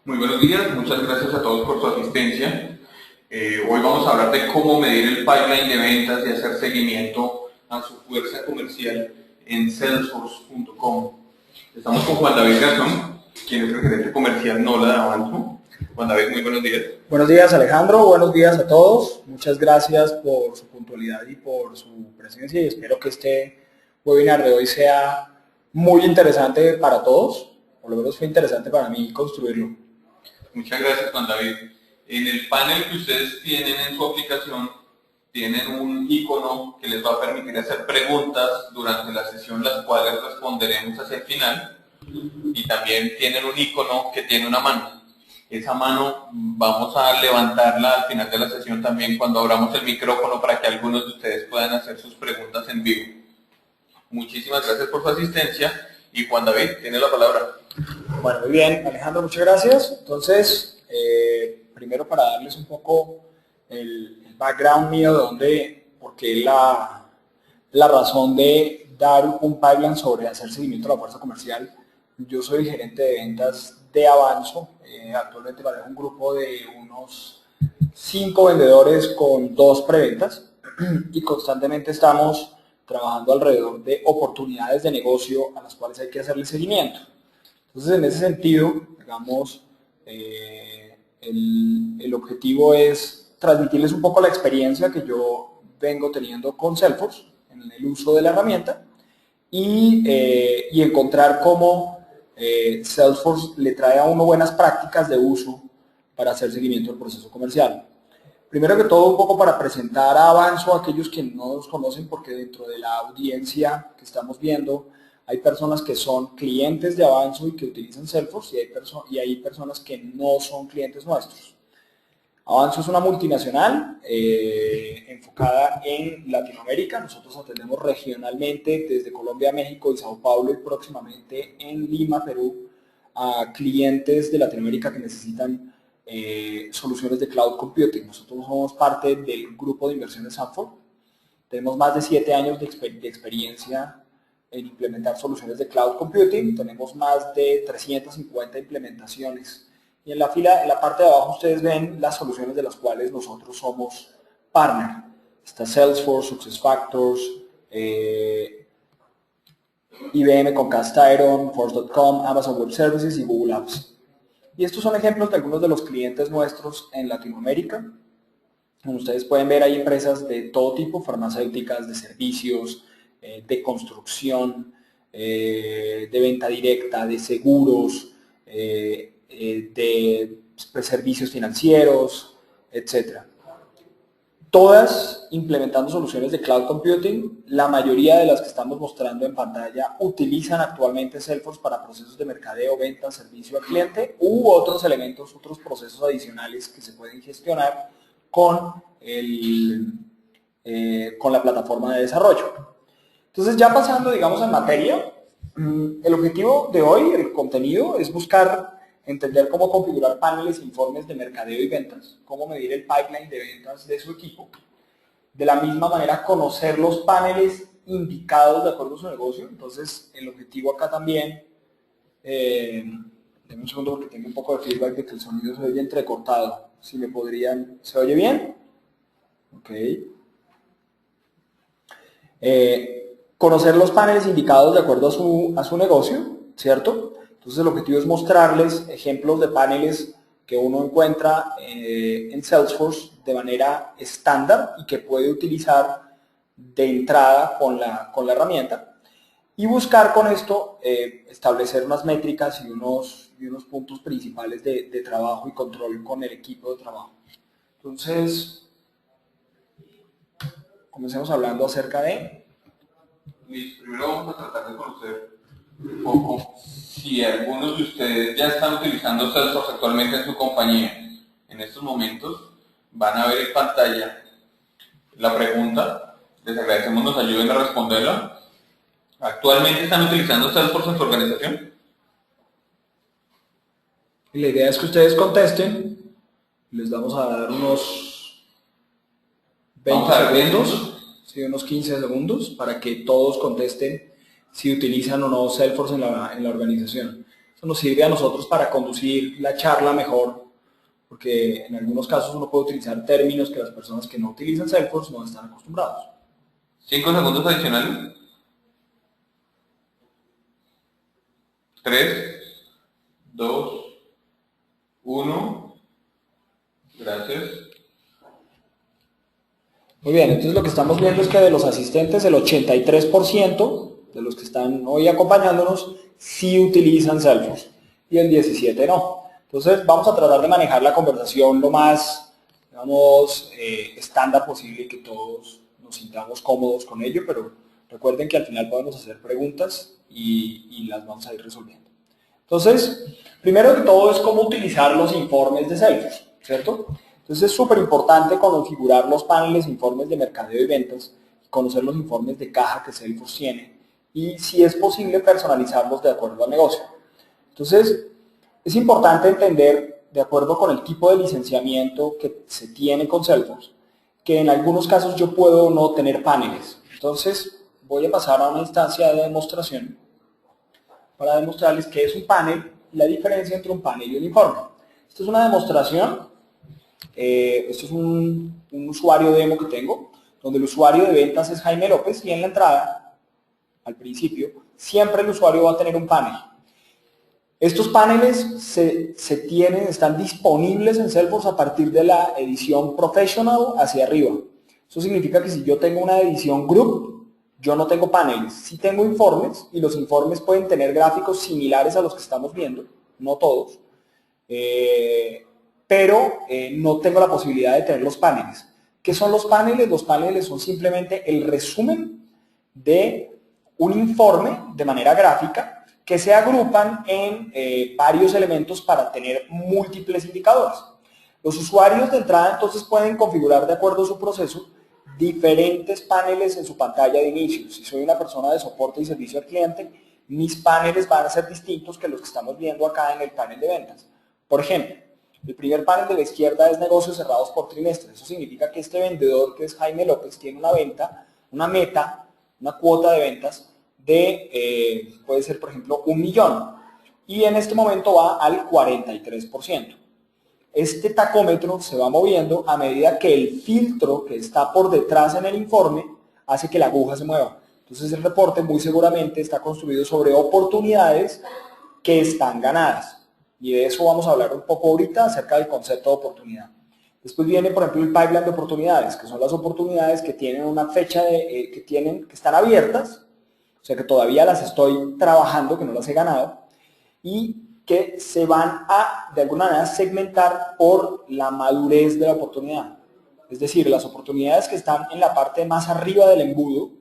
Muy buenos días, muchas gracias a todos por su asistencia. Hoy vamos a hablar de cómo medir el pipeline de ventas y hacer seguimiento a su fuerza comercial en salesforce.com. Estamos con Juan David Garzón, quien es el gerente comercial NOLA de Avanzo. Juan David, muy buenos días. Buenos días, Alejandro, buenos días a todos. Muchas gracias por su puntualidad y por su presencia y espero que este webinar de hoy sea muy interesante para todos. Por lo menos fue interesante para mí construirlo. Muchas gracias, Juan David. En el panel que ustedes tienen en su aplicación, tienen un icono que les va a permitir hacer preguntas durante la sesión, las cuales responderemos hacia el final. Y también tienen un icono que tiene una mano. Esa mano vamos a levantarla al final de la sesión también cuando abramos el micrófono para que algunos de ustedes puedan hacer sus preguntas en vivo. Muchísimas gracias por su asistencia y Juan David, tiene la palabra. Bueno, muy bien, Alejandro, muchas gracias. Entonces, primero para darles un poco el background mío de por qué la razón de dar un pipeline sobre hacer seguimiento a la fuerza comercial. Yo soy el gerente de ventas de Avanzo. Actualmente manejo un grupo de unos 5 vendedores con 2 preventas y constantemente estamos trabajando alrededor de oportunidades de negocio a las cuales hay que hacerle seguimiento. Entonces, en ese sentido, digamos, el objetivo es transmitirles un poco la experiencia que yo vengo teniendo con Salesforce en el uso de la herramienta y encontrar cómo Salesforce le trae a uno buenas prácticas de uso para hacer seguimiento del proceso comercial. Primero que todo, un poco para presentar a Avanzo a aquellos que no nos conocen, porque dentro de la audiencia que estamos viendo hay personas que son clientes de Avanzo y que utilizan Salesforce y hay personas que no son clientes nuestros. Avanzo es una multinacional enfocada en Latinoamérica. Nosotros atendemos regionalmente desde Colombia, México y Sao Paulo y próximamente en Lima, Perú, a clientes de Latinoamérica que necesitan soluciones de cloud computing. Nosotros somos parte del grupo de inversiones Sanford. Tenemos más de 7 años de experiencia en implementar soluciones de cloud computing. Tenemos más de 350 implementaciones. Y en la parte de abajo ustedes ven las soluciones de las cuales nosotros somos partner. Está Salesforce, SuccessFactors, IBM con Cast Iron, Force.com, Amazon Web Services y Google Apps. Y estos son ejemplos de algunos de los clientes nuestros en Latinoamérica. Como ustedes pueden ver, hay empresas de todo tipo, farmacéuticas, de servicios, de construcción, de venta directa, de seguros, de servicios financieros, etc. Todas implementando soluciones de cloud computing. La mayoría de las que estamos mostrando en pantalla utilizan actualmente Salesforce para procesos de mercadeo, venta, servicio al cliente u otros elementos, otros procesos adicionales que se pueden gestionar con la plataforma de desarrollo. Entonces, ya pasando, digamos, en materia, el objetivo de hoy, el contenido, es buscar entender cómo configurar paneles e informes de mercadeo y ventas, cómo medir el pipeline de ventas de su equipo. De la misma manera, conocer los paneles indicados de acuerdo a su negocio. Entonces, el objetivo acá también, denme un segundo porque tengo un poco de feedback de que el sonido se oye entrecortado. Si me podrían, ¿se oye bien? Ok. Conocer los paneles indicados de acuerdo a su negocio, ¿cierto? Entonces el objetivo es mostrarles ejemplos de paneles que uno encuentra en Salesforce de manera estándar y que puede utilizar de entrada con la herramienta y buscar con esto establecer unas métricas y unos puntos principales de trabajo y control con el equipo de trabajo. Entonces, comencemos hablando acerca de... Luis, primero vamos a tratar de conocer un poco si algunos de ustedes ya están utilizando Salesforce actualmente en su compañía. En estos momentos van a ver en pantalla la pregunta. Les agradecemos nos ayuden a responderla. ¿Actualmente están utilizando Salesforce en su organización? Y la idea es que ustedes contesten. Les vamos a dar unos 20 segundos. Sí, unos 15 segundos para que todos contesten si utilizan o no Salesforce en la organización. Eso nos sirve a nosotros para conducir la charla mejor, porque en algunos casos uno puede utilizar términos que las personas que no utilizan Salesforce no están acostumbrados. 5 segundos adicionales. 3, 2, 1. Gracias. Muy bien, entonces lo que estamos viendo es que de los asistentes el 83% de los que están hoy acompañándonos sí utilizan Salesforce y el 17% no. Entonces vamos a tratar de manejar la conversación lo más, digamos, estándar posible y que todos nos sintamos cómodos con ello, pero recuerden que al final podemos hacer preguntas y las vamos a ir resolviendo. Entonces, primero que todo es cómo utilizar los informes de Salesforce, ¿cierto? Entonces es súper importante configurar los paneles, informes de mercadeo y ventas, conocer los informes de caja que Salesforce tiene y si es posible personalizarlos de acuerdo al negocio. Entonces es importante entender, de acuerdo con el tipo de licenciamiento que se tiene con Salesforce, que en algunos casos yo puedo no tener paneles. Entonces voy a pasar a una instancia de demostración para demostrarles qué es un panel y la diferencia entre un panel y un informe. Esto es una demostración. Esto es un usuario demo que tengo, donde el usuario de ventas es Jaime López y en la entrada, al principio, siempre el usuario va a tener un panel. Estos paneles están disponibles en Salesforce a partir de la edición Professional hacia arriba. Eso significa que si yo tengo una edición Group, yo no tengo paneles. Sí tengo informes y los informes pueden tener gráficos similares a los que estamos viendo, no todos. Pero no tengo la posibilidad de tener los paneles. ¿Qué son los paneles? Los paneles son simplemente el resumen de un informe de manera gráfica que se agrupan en varios elementos para tener múltiples indicadores. Los usuarios de entrada entonces pueden configurar de acuerdo a su proceso diferentes paneles en su pantalla de inicio. Si soy una persona de soporte y servicio al cliente, mis paneles van a ser distintos que los que estamos viendo acá en el panel de ventas. Por ejemplo, el primer panel de la izquierda es negocios cerrados por trimestre. Eso significa que este vendedor, que es Jaime López, tiene una venta, una meta, una cuota de ventas de, puede ser por ejemplo 1 millón. Y en este momento va al 43%. Este tacómetro se va moviendo a medida que el filtro que está por detrás en el informe hace que la aguja se mueva. Entonces el reporte muy seguramente está construido sobre oportunidades que están ganadas. Y de eso vamos a hablar un poco ahorita acerca del concepto de oportunidad. Después viene, por ejemplo, el pipeline de oportunidades, que son las oportunidades que tienen una fecha, que están abiertas, o sea que todavía las estoy trabajando, que no las he ganado, y que se van a, de alguna manera, segmentar por la madurez de la oportunidad. Es decir, las oportunidades que están en la parte más arriba del embudo,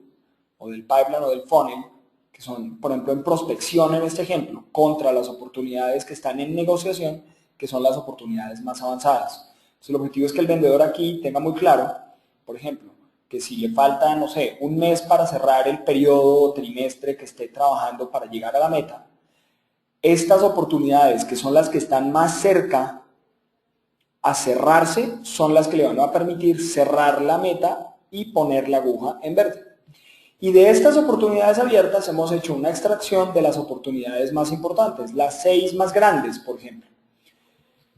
o del pipeline o del funnel, que son, por ejemplo, en prospección en este ejemplo, contra las oportunidades que están en negociación, que son las oportunidades más avanzadas. Entonces, el objetivo es que el vendedor aquí tenga muy claro, por ejemplo, que si le falta, no sé, un mes para cerrar el periodo o trimestre que esté trabajando para llegar a la meta, estas oportunidades, que son las que están más cerca a cerrarse, son las que le van a permitir cerrar la meta y poner la aguja en verde. Y de estas oportunidades abiertas hemos hecho una extracción de las oportunidades más importantes, las 6 más grandes, por ejemplo.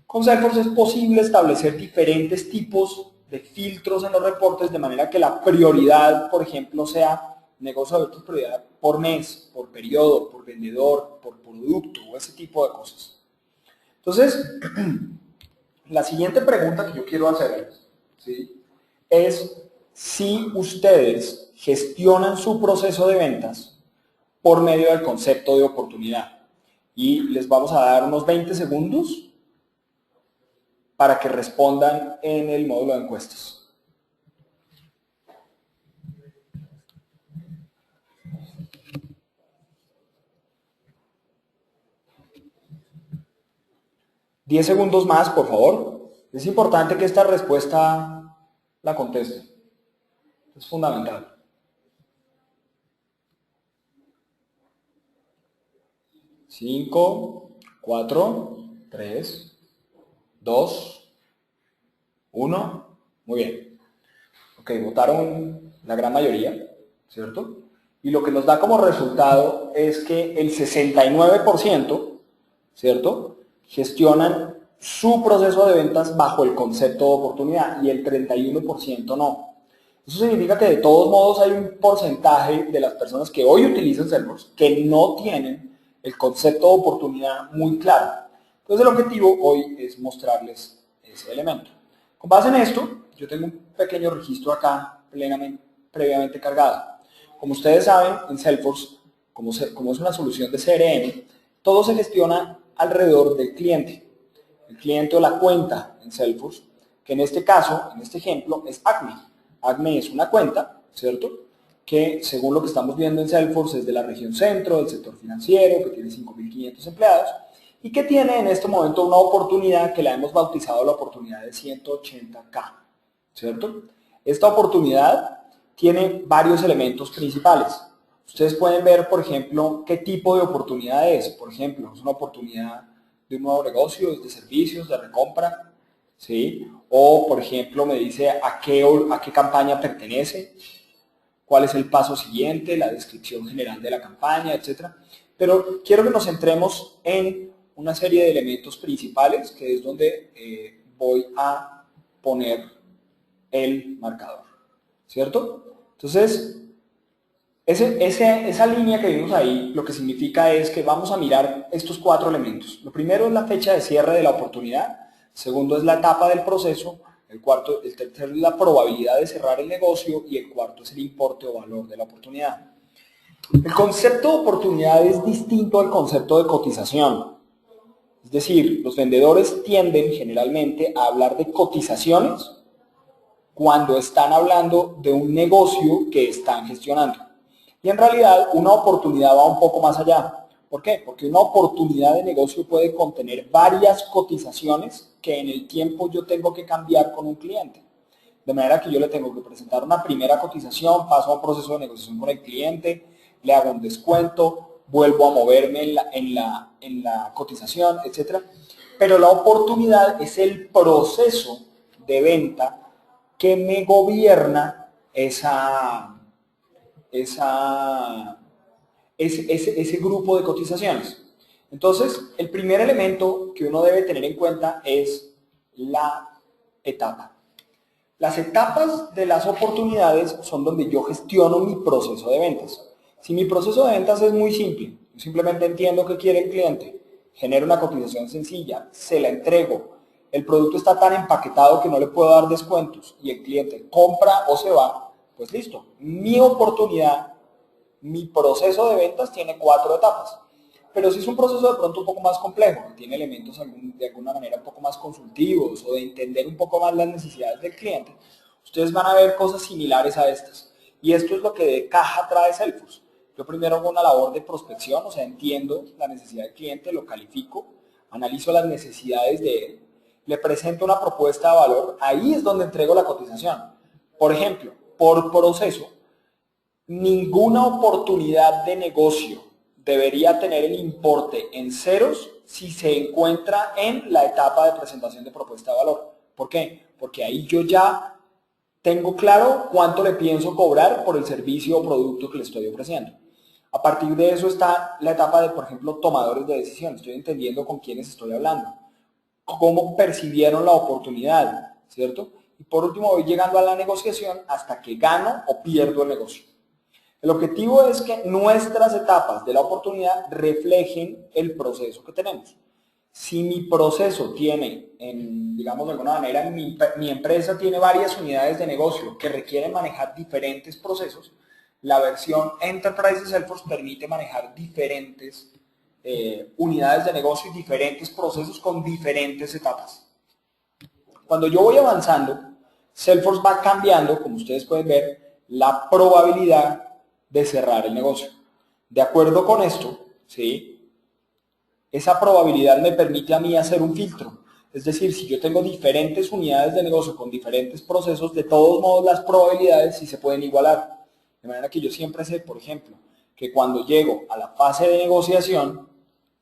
Con Salesforce es posible establecer diferentes tipos de filtros en los reportes de manera que la prioridad, por ejemplo, sea negocio abierto, prioridad por mes, por periodo, por vendedor, por producto o ese tipo de cosas. Entonces, la siguiente pregunta que yo quiero hacerles, ¿sí?, es si ustedes gestionan su proceso de ventas por medio del concepto de oportunidad. Y les vamos a dar unos 20 segundos para que respondan en el módulo de encuestas. $10 segundos más, por favor. Es importante que esta respuesta la conteste. Es fundamental. 5, 4, 3, 2, 1. Muy bien. Ok, votaron la gran mayoría, ¿cierto? Y lo que nos da como resultado es que el 69% ¿cierto? Gestionan su proceso de ventas bajo el concepto de oportunidad y el 31% no. Eso significa que de todos modos hay un porcentaje de las personas que hoy utilizan Salesforce que no tienen el concepto de oportunidad muy claro. Entonces el objetivo hoy es mostrarles ese elemento. Con base en esto, yo tengo un pequeño registro acá previamente cargado. Como ustedes saben, en Salesforce, como es una solución de CRM, todo se gestiona alrededor del cliente. El cliente o la cuenta en Salesforce, que en este caso, en este ejemplo, es Acme. Acme es una cuenta, ¿cierto? Que según lo que estamos viendo en Salesforce es de la región centro, del sector financiero, que tiene 5.500 empleados y que tiene en este momento una oportunidad que la hemos bautizado la oportunidad de 180K, ¿cierto? Esta oportunidad tiene varios elementos principales. Ustedes pueden ver, por ejemplo, qué tipo de oportunidad es. Por ejemplo, es una oportunidad de un nuevo negocio, es de servicios, de recompra, ¿sí? O, por ejemplo, me dice a qué campaña pertenece, cuál es el paso siguiente, la descripción general de la campaña, etc. Pero quiero que nos centremos en una serie de elementos principales, que es donde voy a poner el marcador, ¿cierto? Entonces, esa línea que vimos ahí, lo que significa es que vamos a mirar estos 4 elementos. Lo primero es la fecha de cierre de la oportunidad, segundo es la etapa del proceso, el tercero es la probabilidad de cerrar el negocio y el cuarto es el importe o valor de la oportunidad. El concepto de oportunidad es distinto al concepto de cotización. Es decir, los vendedores tienden generalmente a hablar de cotizaciones cuando están hablando de un negocio que están gestionando. Y en realidad una oportunidad va un poco más allá. ¿Por qué? Porque una oportunidad de negocio puede contener varias cotizaciones que en el tiempo yo tengo que cambiar con un cliente. De manera que yo le tengo que presentar una primera cotización, paso a un proceso de negociación con el cliente, le hago un descuento, vuelvo a moverme en la cotización, etc. Pero la oportunidad es el proceso de venta que me gobierna ese grupo de cotizaciones. Entonces, el primer elemento que uno debe tener en cuenta es la etapa. Las etapas de las oportunidades son donde yo gestiono mi proceso de ventas. Si mi proceso de ventas es muy simple, yo simplemente entiendo qué quiere el cliente, genero una cotización sencilla, se la entrego, el producto está tan empaquetado que no le puedo dar descuentos y el cliente compra o se va, pues listo. Mi oportunidad, mi proceso de ventas tiene 4 etapas. Pero si es un proceso de pronto un poco más complejo, que tiene elementos de alguna manera un poco más consultivos o de entender un poco más las necesidades del cliente, ustedes van a ver cosas similares a estas. Y esto es lo que de caja trae Salesforce. Yo primero hago una labor de prospección, o sea, entiendo la necesidad del cliente, lo califico, analizo las necesidades de él, le presento una propuesta de valor, ahí es donde entrego la cotización. Por ejemplo, por proceso, ninguna oportunidad de negocio debería tener el importe en ceros si se encuentra en la etapa de presentación de propuesta de valor. ¿Por qué? Porque ahí yo ya tengo claro cuánto le pienso cobrar por el servicio o producto que le estoy ofreciendo. A partir de eso está la etapa de, por ejemplo, tomadores de decisiones. Estoy entendiendo con quiénes estoy hablando, cómo percibieron la oportunidad, ¿cierto? Y por último voy llegando a la negociación hasta que gano o pierdo el negocio. El objetivo es que nuestras etapas de la oportunidad reflejen el proceso que tenemos. Si mi proceso tiene, digamos de alguna manera, mi empresa tiene varias unidades de negocio que requieren manejar diferentes procesos, la versión Enterprise de Salesforce permite manejar diferentes unidades de negocio y diferentes procesos con diferentes etapas. Cuando yo voy avanzando, Salesforce va cambiando, como ustedes pueden ver, la probabilidad de cerrar el negocio. De acuerdo con esto, ¿sí? Esa probabilidad me permite a mí hacer un filtro. Es decir, si yo tengo diferentes unidades de negocio con diferentes procesos, de todos modos las probabilidades sí se pueden igualar. De manera que yo siempre sé, por ejemplo, que cuando llego a la fase de negociación,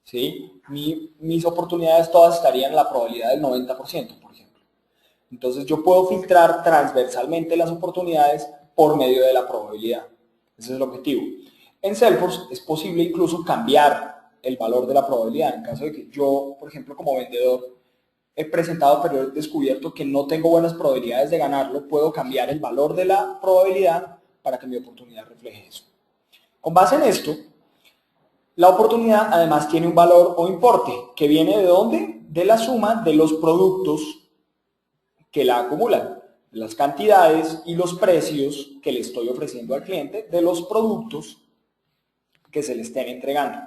¿sí? Mis oportunidades todas estarían en la probabilidad del 90%, por ejemplo. Entonces yo puedo filtrar transversalmente las oportunidades por medio de la probabilidad. Ese es el objetivo. En Salesforce es posible incluso cambiar el valor de la probabilidad. En caso de que yo, por ejemplo, como vendedor, he presentado, pero he descubierto que no tengo buenas probabilidades de ganarlo, puedo cambiar el valor de la probabilidad para que mi oportunidad refleje eso. Con base en esto, la oportunidad además tiene un valor o importe, que viene ¿de dónde? De la suma de los productos que la acumulan, de las cantidades y los precios que le estoy ofreciendo al cliente de los productos que se le estén entregando.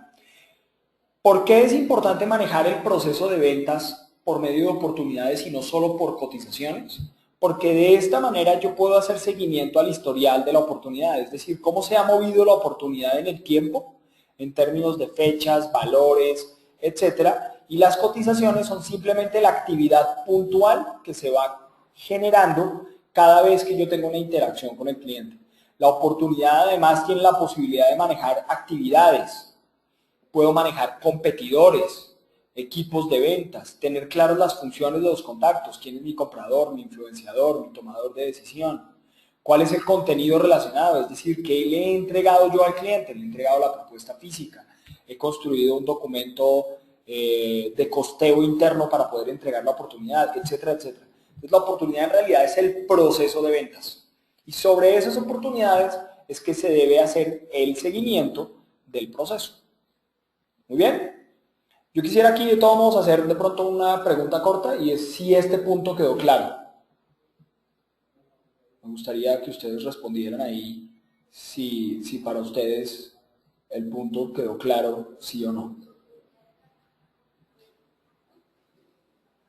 ¿Por qué es importante manejar el proceso de ventas por medio de oportunidades y no solo por cotizaciones? Porque de esta manera yo puedo hacer seguimiento al historial de la oportunidad, es decir, cómo se ha movido la oportunidad en el tiempo, en términos de fechas, valores, etcétera, y las cotizaciones son simplemente la actividad puntual que se va generando cada vez que yo tengo una interacción con el cliente. La oportunidad además tiene la posibilidad de manejar actividades. Puedo manejar competidores, equipos de ventas, tener claras las funciones de los contactos, quién es mi comprador, mi influenciador, mi tomador de decisión, cuál es el contenido relacionado, es decir, qué le he entregado yo al cliente, le he entregado la propuesta física, he construido un documento de costeo interno para poder entregar la oportunidad, etcétera, etcétera. Entonces la oportunidad en realidad es el proceso de ventas y sobre esas oportunidades es que se debe hacer el seguimiento del proceso. Muy bien. Yo quisiera aquí de todos modos hacer de pronto una pregunta corta y es si este punto quedó claro. Me gustaría que ustedes respondieran ahí si para ustedes el punto quedó claro, sí o no.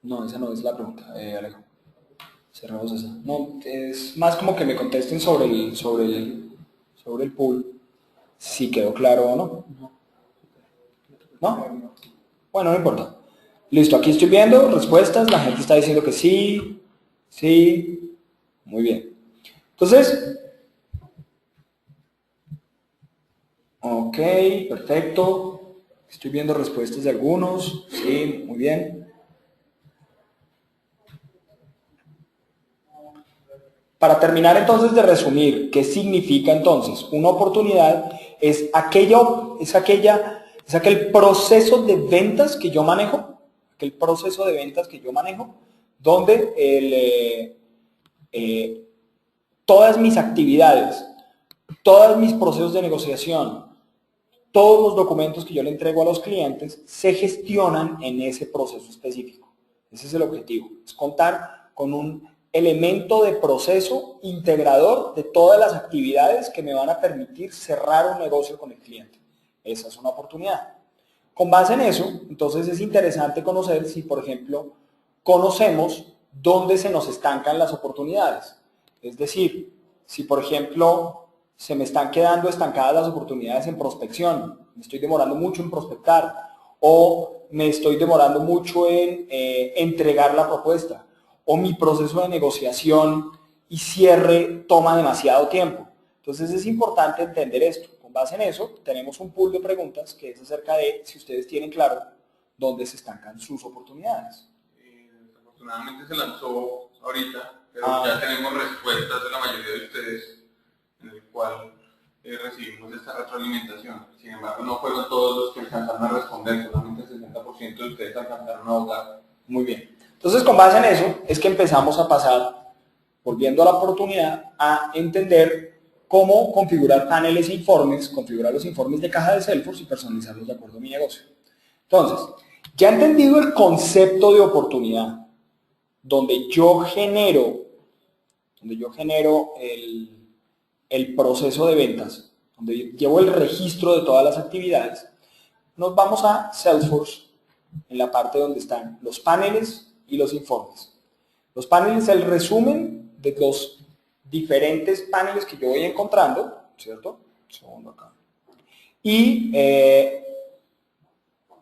No, esa no es la pregunta, Alejo. Cerramos esa. No, es más como que me contesten sobre el pool, si quedó claro o no. ¿No? Bueno, no importa. Listo, aquí estoy viendo respuestas, la gente está diciendo que sí, sí, muy bien. Entonces, ok, perfecto. Estoy viendo respuestas de algunos, sí, muy bien. Para terminar entonces de resumir, ¿qué significa entonces? Una oportunidad es aquel proceso de ventas que yo manejo, donde todas mis actividades, todos mis procesos de negociación, todos los documentos que yo le entrego a los clientes se gestionan en ese proceso específico. Ese es el objetivo, es contar con un elemento de proceso integrador de todas las actividades que me van a permitir cerrar un negocio con el cliente. Esa es una oportunidad. Con base en eso, entonces es interesante conocer si, por ejemplo, conocemos dónde se nos estancan las oportunidades. Es decir, si, por ejemplo, se me están quedando estancadas las oportunidades en prospección, me estoy demorando mucho en prospectar o me estoy demorando mucho en entregar la propuesta o mi proceso de negociación y cierre toma demasiado tiempo. Entonces es importante entender esto. Con base en eso tenemos un pool de preguntas que es acerca de si ustedes tienen claro dónde se estancan sus oportunidades. Desafortunadamente se lanzó ahorita, pero ya tenemos respuestas de la mayoría de ustedes en el cual recibimos esta retroalimentación. Sin embargo, no fueron todos los que alcanzaron a responder, solamente el 60% de ustedes alcanzaron a votar. Muy bien. Entonces, con base en eso, es que empezamos a pasar, volviendo a la oportunidad, a entender cómo configurar paneles e informes, configurar los informes de caja de Salesforce y personalizarlos de acuerdo a mi negocio. Entonces, ya entendido el concepto de oportunidad, donde yo genero el proceso de ventas, donde llevo el registro de todas las actividades, nos vamos a Salesforce en la parte donde están los paneles y los informes. Los paneles es el resumen de los diferentes paneles que yo voy encontrando, ¿cierto? Un segundo acá. Y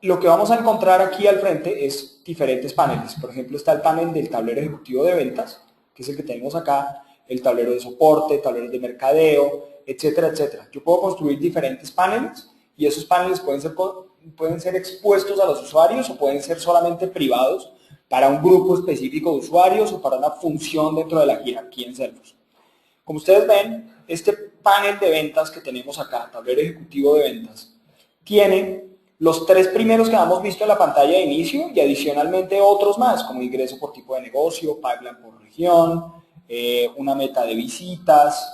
lo que vamos a encontrar aquí al frente es diferentes paneles. Por ejemplo, está el panel del tablero ejecutivo de ventas, que es el que tenemos acá, el tablero de soporte, tableros de mercadeo, etcétera, etcétera. Yo puedo construir diferentes paneles y esos paneles pueden ser expuestos a los usuarios o pueden ser solamente privados para un grupo específico de usuarios o para una función dentro de la jerarquía en Salesforce. Como ustedes ven, este panel de ventas que tenemos acá, tablero ejecutivo de ventas, tiene Los 3 primeros que hemos visto en la pantalla de inicio y adicionalmente otros más, como ingreso por tipo de negocio, pipeline por región, una meta de visitas,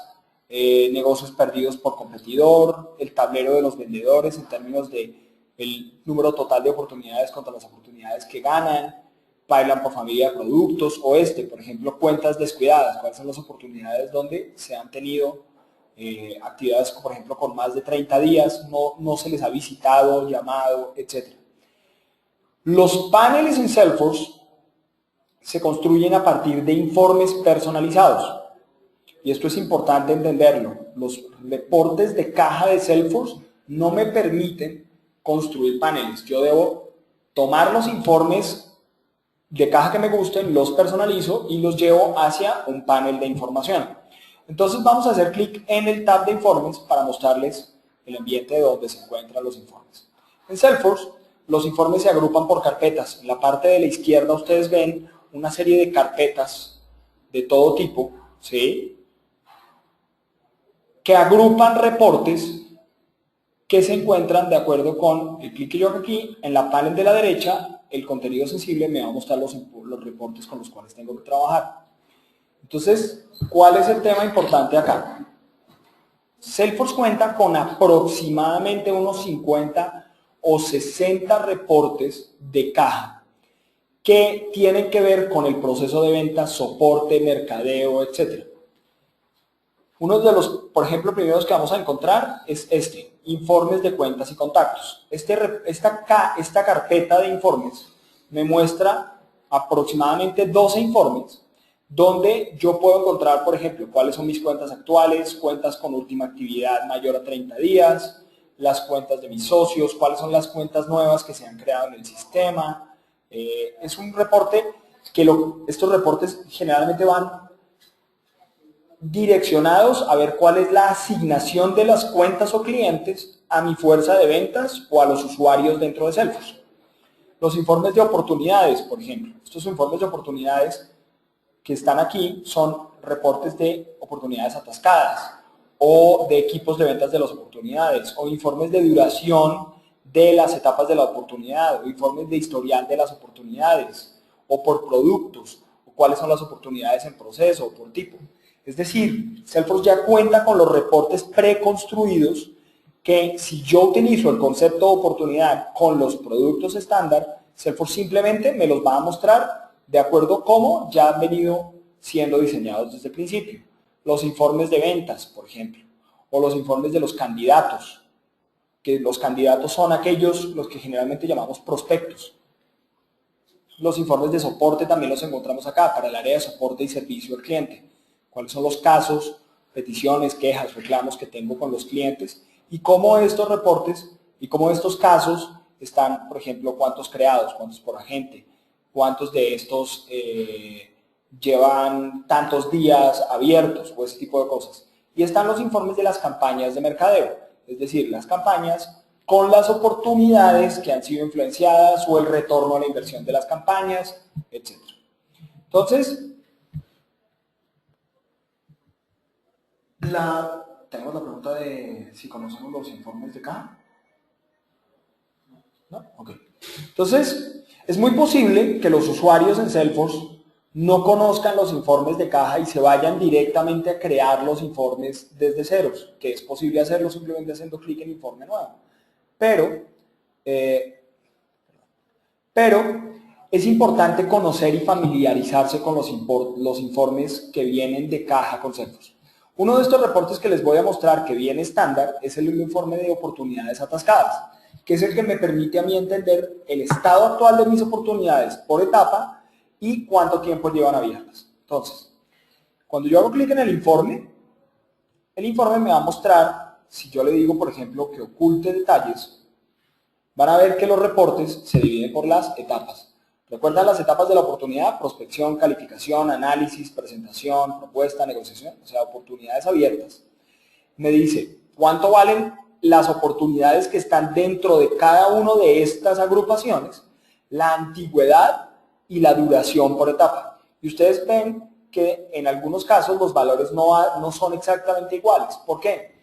negocios perdidos por competidor, el tablero de los vendedores en términos de el número total de oportunidades contra las oportunidades que ganan, pipeline por familia de productos, o por ejemplo, cuentas descuidadas, cuáles son las oportunidades donde se han tenido actividades, por ejemplo, con más de 30 días, no se les ha visitado, llamado, etc. Los paneles en Salesforce se construyen a partir de informes personalizados. Y esto es importante entenderlo. Los reportes de caja de Salesforce no me permiten construir paneles. Yo debo tomar los informes de caja que me gusten, los personalizo y los llevo hacia un panel de información. Entonces vamos a hacer clic en el tab de informes para mostrarles el ambiente de donde se encuentran los informes. En Salesforce, los informes se agrupan por carpetas. En la parte de la izquierda ustedes ven una serie de carpetas de todo tipo, ¿sí?, que agrupan reportes que se encuentran de acuerdo con el clic que yo hago aquí. En la panel de la derecha, el contenido sensible me va a mostrar los reportes con los cuales tengo que trabajar. Entonces, ¿cuál es el tema importante acá? Salesforce cuenta con aproximadamente unos 50 o 60 reportes de caja que tienen que ver con el proceso de venta, soporte, mercadeo, etc. Uno de los, por ejemplo, primeros que vamos a encontrar es informes de cuentas y contactos. Esta carpeta de informes me muestra aproximadamente 12 informes donde yo puedo encontrar, por ejemplo, cuáles son mis cuentas actuales, cuentas con última actividad mayor a 30 días, las cuentas de mis socios, cuáles son las cuentas nuevas que se han creado en el sistema. Es un reporte que estos reportes generalmente van direccionados a ver cuál es la asignación de las cuentas o clientes a mi fuerza de ventas o a los usuarios dentro de Salesforce. Los informes de oportunidades, por ejemplo. Estos informes de oportunidades que están aquí son reportes de oportunidades atascadas o de equipos de ventas de las oportunidades o informes de duración de las etapas de la oportunidad o informes de historial de las oportunidades o por productos o cuáles son las oportunidades en proceso o por tipo. Es decir, Salesforce ya cuenta con los reportes preconstruidos que si yo utilizo el concepto de oportunidad con los productos estándar, Salesforce simplemente me los va a mostrar de acuerdo a cómo ya han venido siendo diseñados desde el principio. Los informes de ventas, por ejemplo, o los informes de los candidatos, que los candidatos son aquellos los que generalmente llamamos prospectos. Los informes de soporte también los encontramos acá, para el área de soporte y servicio al cliente. Cuáles son los casos, peticiones, quejas, reclamos que tengo con los clientes y cómo estos reportes y cómo estos casos están, por ejemplo, cuántos creados, cuántos por agente, cuántos de estos llevan tantos días abiertos o ese tipo de cosas. Y están los informes de las campañas de mercadeo, es decir, las campañas con las oportunidades que han sido influenciadas o el retorno a la inversión de las campañas, etc. Entonces, tenemos la pregunta de si conocemos los informes de caja. ¿No? Ok. Entonces, es muy posible que los usuarios en Salesforce no conozcan los informes de caja y se vayan directamente a crear los informes desde ceros, que es posible hacerlo simplemente haciendo clic en informe nuevo. Pero es importante conocer y familiarizarse con los informes que vienen de caja con Salesforce. Uno de estos reportes que les voy a mostrar que viene estándar es el informe de oportunidades atascadas, que es el que me permite a mí entender el estado actual de mis oportunidades por etapa y cuánto tiempo llevan abiertas. Entonces, cuando yo hago clic en el informe me va a mostrar, si yo le digo, por ejemplo, que oculte detalles, van a ver que los reportes se dividen por las etapas. ¿Recuerdan las etapas de la oportunidad? Prospección, calificación, análisis, presentación, propuesta, negociación, o sea, oportunidades abiertas. Me dice cuánto valen las oportunidades que están dentro de cada una de estas agrupaciones, la antigüedad y la duración por etapa. Y ustedes ven que en algunos casos los valores no son exactamente iguales. ¿Por qué?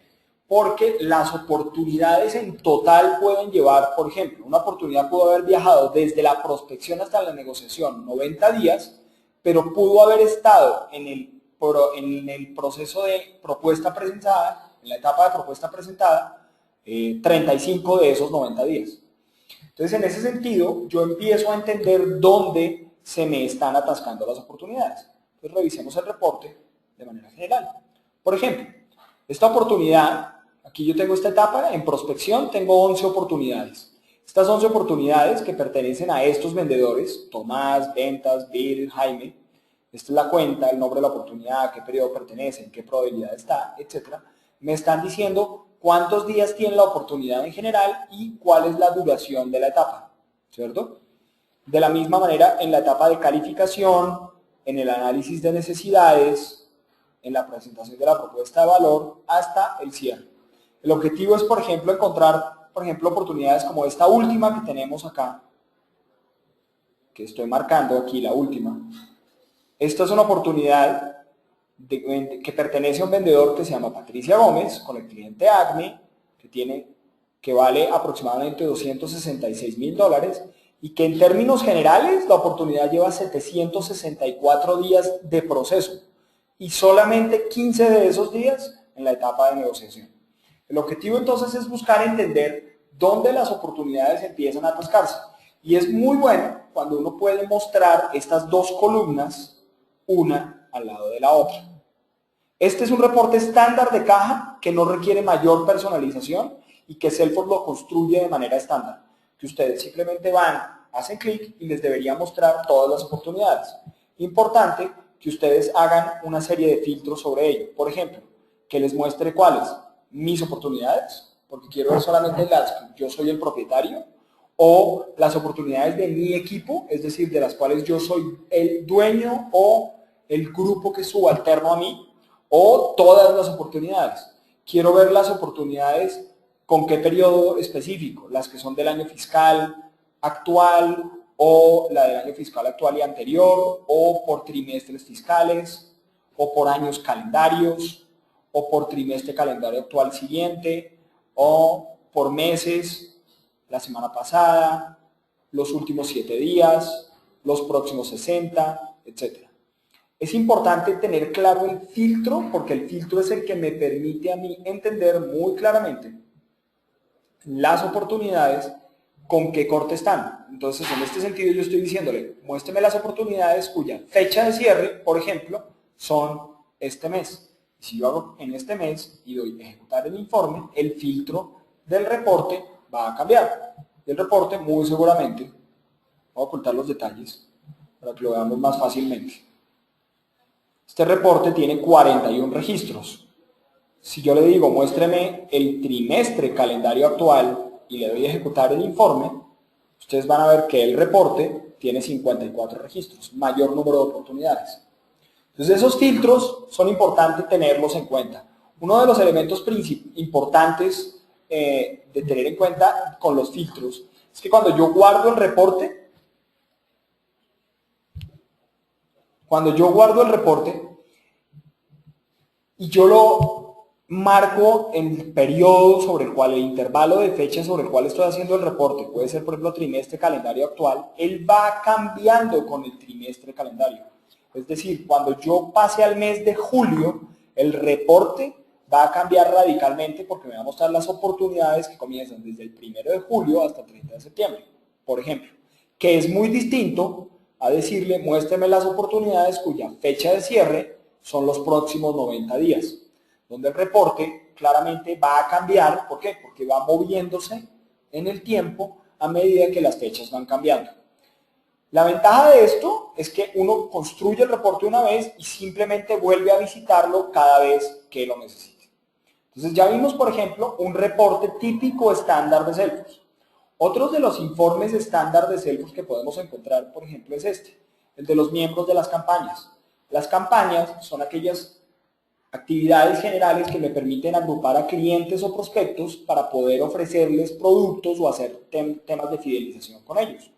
porque las oportunidades en total pueden llevar, por ejemplo, una oportunidad pudo haber viajado desde la prospección hasta la negociación 90 días, pero pudo haber estado en el proceso de propuesta presentada, en la etapa de propuesta presentada, 35 de esos 90 días. Entonces, en ese sentido, yo empiezo a entender dónde se me están atascando las oportunidades. Entonces, revisemos el reporte de manera general. Por ejemplo, esta oportunidad, aquí yo tengo esta etapa, en prospección tengo 11 oportunidades. Estas 11 oportunidades que pertenecen a estos vendedores, Tomás, Ventas, Bill, Jaime, esta es la cuenta, el nombre de la oportunidad, qué periodo pertenece, en qué probabilidad está, etc. Me están diciendo cuántos días tiene la oportunidad en general y cuál es la duración de la etapa, ¿cierto? De la misma manera, en la etapa de calificación, en el análisis de necesidades, en la presentación de la propuesta de valor, hasta el cierre. El objetivo es, por ejemplo, encontrar, oportunidades como esta última que tenemos acá, que estoy marcando aquí, la última. Esta es una oportunidad que pertenece a un vendedor que se llama Patricia Gómez, con el cliente Acme, que vale aproximadamente $266,000 y que en términos generales la oportunidad lleva 764 días de proceso y solamente 15 de esos días en la etapa de negociación. El objetivo entonces es buscar entender dónde las oportunidades empiezan a atascarse. Y es muy bueno cuando uno puede mostrar estas dos columnas, una al lado de la otra. Este es un reporte estándar de caja que no requiere mayor personalización y que Salesforce lo construye de manera estándar. Que ustedes simplemente van, hacen clic y les debería mostrar todas las oportunidades. Importante que ustedes hagan una serie de filtros sobre ello. Por ejemplo, que les muestre cuáles. Mis oportunidades, porque quiero ver solamente las que yo soy el propietario, o las oportunidades de mi equipo, es decir, de las cuales yo soy el dueño o el grupo que es subalterno a mí, o todas las oportunidades. Quiero ver las oportunidades con qué periodo específico, las que son del año fiscal actual o la del año fiscal actual y anterior, o por trimestres fiscales, o por años calendarios, o por trimestre calendario actual siguiente, o por meses, la semana pasada, los últimos 7 días, los próximos 60, etc. Es importante tener claro el filtro, porque el filtro es el que me permite a mí entender muy claramente las oportunidades con qué corte están. Entonces, en este sentido yo estoy diciéndole, muéstreme las oportunidades cuya fecha de cierre, por ejemplo, son este mes. Si yo hago en este mes y doy ejecutar el informe, el filtro del reporte va a cambiar. El reporte muy seguramente, voy a ocultar los detalles para que lo veamos más fácilmente. Este reporte tiene 41 registros. Si yo le digo muéstreme el trimestre calendario actual y le doy a ejecutar el informe, ustedes van a ver que el reporte tiene 54 registros, mayor número de oportunidades. Entonces esos filtros son importantes tenerlos en cuenta. Uno de los elementos importantes de tener en cuenta con los filtros es que cuando yo guardo el reporte, y yo lo marco en el periodo sobre el cual, el intervalo de fecha sobre el cual estoy haciendo el reporte, puede ser por ejemplo trimestre calendario actual, él va cambiando con el trimestre calendario. Es decir, cuando yo pase al mes de julio, el reporte va a cambiar radicalmente porque me va a mostrar las oportunidades que comienzan desde el 1 de julio hasta el 30 de septiembre, por ejemplo, que es muy distinto a decirle muéstreme las oportunidades cuya fecha de cierre son los próximos 90 días, donde el reporte claramente va a cambiar. ¿Por qué? Porque va moviéndose en el tiempo a medida que las fechas van cambiando. La ventaja de esto es que uno construye el reporte una vez y simplemente vuelve a visitarlo cada vez que lo necesite. Entonces ya vimos, por ejemplo, un reporte típico estándar de Salesforce. Otros de los informes estándar de Salesforce que podemos encontrar, por ejemplo, es este, el de los miembros de las campañas. Las campañas son aquellas actividades generales que me permiten agrupar a clientes o prospectos para poder ofrecerles productos o hacer temas de fidelización con ellos.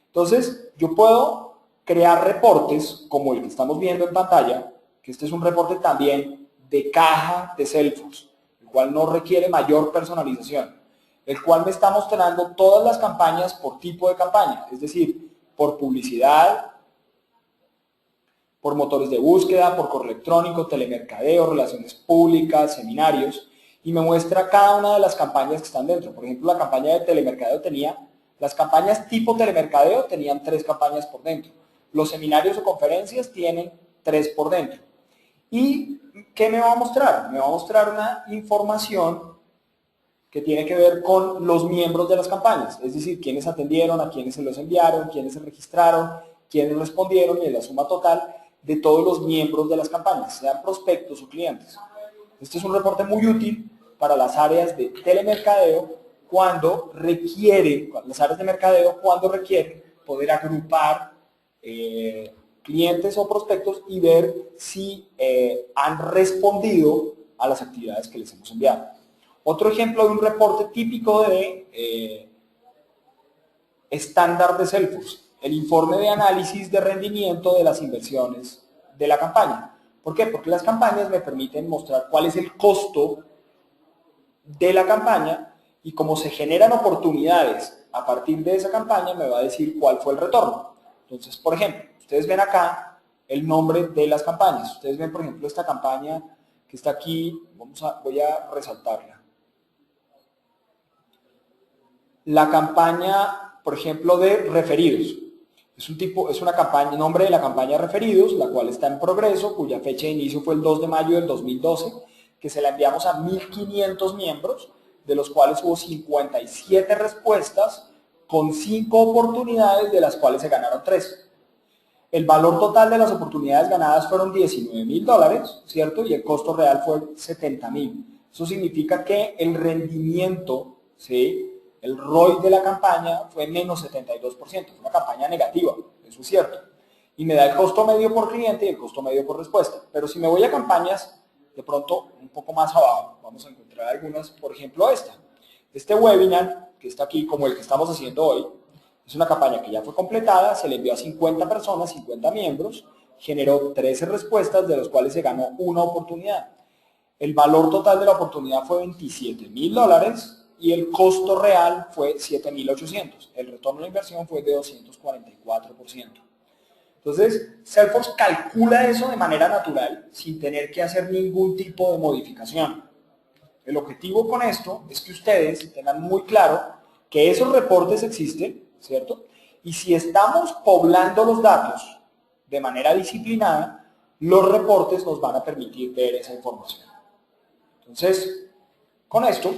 Entonces, yo puedo crear reportes como el que estamos viendo en pantalla, que este es un reporte también de caja de Salesforce, el cual no requiere mayor personalización, el cual me está mostrando todas las campañas por tipo de campaña, es decir, por publicidad, por motores de búsqueda, por correo electrónico, telemercadeo, relaciones públicas, seminarios, y me muestra cada una de las campañas que están dentro. Por ejemplo, la campaña de telemercadeo las campañas tipo telemercadeo tenían 3 campañas por dentro. Los seminarios o conferencias tienen 3 por dentro. ¿Y qué me va a mostrar? Me va a mostrar una información que tiene que ver con los miembros de las campañas, es decir, quiénes atendieron, a quiénes se los enviaron, quiénes se registraron, quiénes respondieron y la suma total de todos los miembros de las campañas, sean prospectos o clientes. Este es un reporte muy útil para las áreas de telemercadeo cuando requieren, las áreas de mercadeo cuando requieren poder agrupar clientes o prospectos y ver si han respondido a las actividades que les hemos enviado. Otro ejemplo de un reporte típico de estándar de Salesforce, el informe de análisis de rendimiento de las inversiones de la campaña. ¿Por qué? Porque las campañas me permiten mostrar cuál es el costo de la campaña y como se generan oportunidades a partir de esa campaña me va a decir cuál fue el retorno. Entonces, por ejemplo, ustedes ven acá el nombre de las campañas. Ustedes ven, por ejemplo, esta campaña que está aquí, voy a resaltarla. La campaña, por ejemplo, de referidos. Es una campaña, nombre de la campaña referidos, la cual está en progreso, cuya fecha de inicio fue el 2 de mayo del 2012, que se la enviamos a 1.500 miembros, de los cuales hubo 57 respuestas, con 5 oportunidades, de las cuales se ganaron 3. El valor total de las oportunidades ganadas fueron $19.000, ¿cierto? Y el costo real fue $70.000. Eso significa que el rendimiento, ¿sí?, el ROI de la campaña fue menos 72%, es una campaña negativa, eso es cierto. Y me da el costo medio por cliente y el costo medio por respuesta. Pero si me voy a campañas, de pronto un poco más abajo, vamos a encontrar algunas, por ejemplo esta. Este webinar, que está aquí como el que estamos haciendo hoy, es una campaña que ya fue completada, se le envió a 50 personas, 50 miembros, generó 13 respuestas, de los cuales se ganó una oportunidad. El valor total de la oportunidad fue $27.000 y el costo real fue $7.800. El retorno de inversión fue de 244%. Entonces, Salesforce calcula eso de manera natural sin tener que hacer ningún tipo de modificación. El objetivo con esto es que ustedes tengan muy claro que esos reportes existen, ¿cierto? Y si estamos poblando los datos de manera disciplinada, los reportes nos van a permitir ver esa información. Entonces, con esto,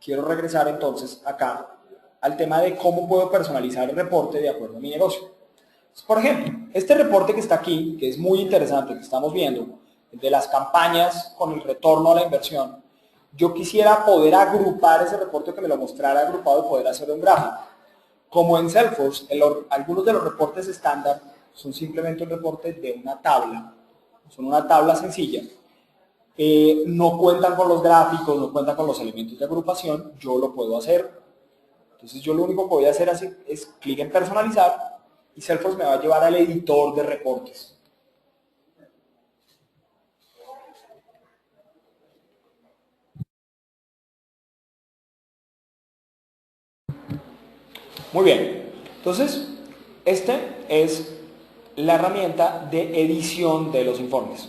quiero regresar entonces acá al tema de cómo puedo personalizar el reporte de acuerdo a mi negocio. Por ejemplo, este reporte que está aquí, que es muy interesante, que estamos viendo, de las campañas con el retorno a la inversión, yo quisiera poder agrupar ese reporte, que me lo mostrara agrupado y poder hacerlo en gráfico. Como en Salesforce, algunos de los reportes estándar son simplemente un reporte de una tabla, son una tabla sencilla, no cuentan con los gráficos, no cuentan con los elementos de agrupación, yo lo puedo hacer. Entonces yo lo único que voy a hacer es clic en personalizar y Salesforce me va a llevar al editor de reportes. Muy bien, entonces este es la herramienta de edición de los informes.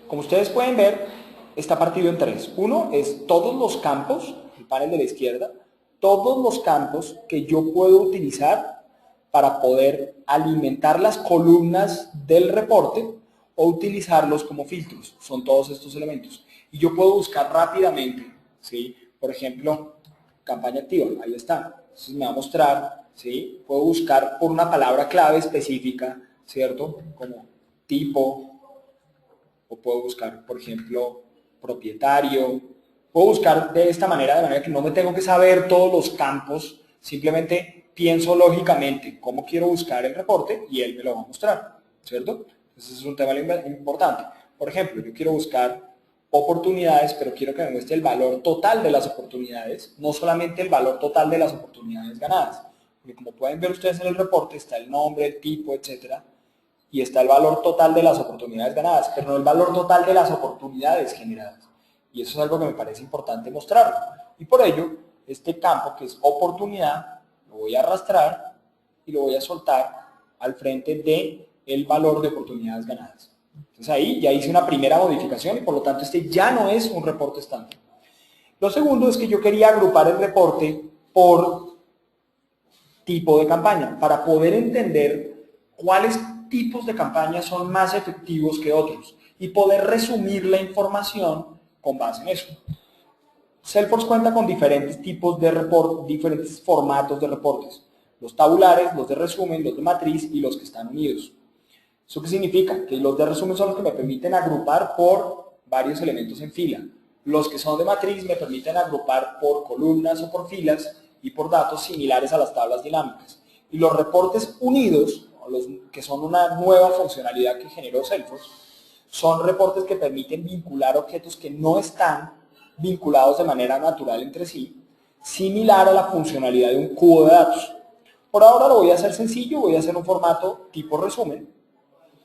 Como ustedes pueden ver, está partido en 3. Uno es todos los campos, el panel de la izquierda, todos los campos que yo puedo utilizar para poder alimentar las columnas del reporte o utilizarlos como filtros. Son todos estos elementos. Y yo puedo buscar rápidamente, ¿sí? Por ejemplo, campaña activa, ahí está. Entonces me va a mostrar, ¿sí? Puedo buscar por una palabra clave específica, ¿cierto? Como tipo, o puedo buscar, por ejemplo, propietario. Puedo buscar de esta manera, de manera que no me tengo que saber todos los campos, simplemente pienso lógicamente cómo quiero buscar el reporte y él me lo va a mostrar, ¿cierto? Ese es un tema importante. Por ejemplo, yo quiero buscar oportunidades, pero quiero que me muestre el valor total de las oportunidades, no solamente el valor total de las oportunidades ganadas. Porque como pueden ver ustedes en el reporte, está el nombre, el tipo, etcétera, y está el valor total de las oportunidades ganadas, pero no el valor total de las oportunidades generadas. Y eso es algo que me parece importante mostrarlo. Y por ello, este campo que es oportunidad, lo voy a arrastrar y lo voy a soltar al frente del valor de oportunidades ganadas. Entonces ahí ya hice una primera modificación y por lo tanto este ya no es un reporte estándar. Lo segundo es que yo quería agrupar el reporte por tipo de campaña, para poder entender cuáles tipos de campañas son más efectivos que otros y poder resumir la información con base en eso. Salesforce cuenta con diferentes tipos de reportes, diferentes formatos de reportes. Los tabulares, los de resumen, los de matriz y los que están unidos. ¿Eso qué significa? Que los de resumen son los que me permiten agrupar por varios elementos en fila. Los que son de matriz me permiten agrupar por columnas o por filas y por datos similares a las tablas dinámicas. Y los reportes unidos, los que son una nueva funcionalidad que generó Salesforce, son reportes que permiten vincular objetos que no están vinculados de manera natural entre sí, similar a la funcionalidad de un cubo de datos. Por ahora lo voy a hacer sencillo, voy a hacer un formato tipo resumen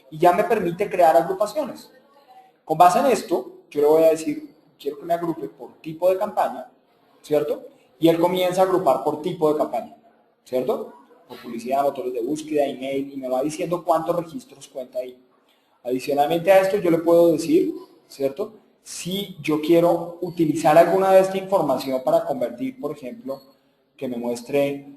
y ya me permite crear agrupaciones. Con base en esto, yo le voy a decir, quiero que me agrupe por tipo de campaña, ¿cierto? Y él comienza a agrupar por tipo de campaña, ¿cierto? Por publicidad, motores de búsqueda, email, y me va diciendo cuántos registros cuenta ahí. Adicionalmente a esto yo le puedo decir, ¿cierto? Si yo quiero utilizar alguna de esta información para convertir, por ejemplo, que me muestre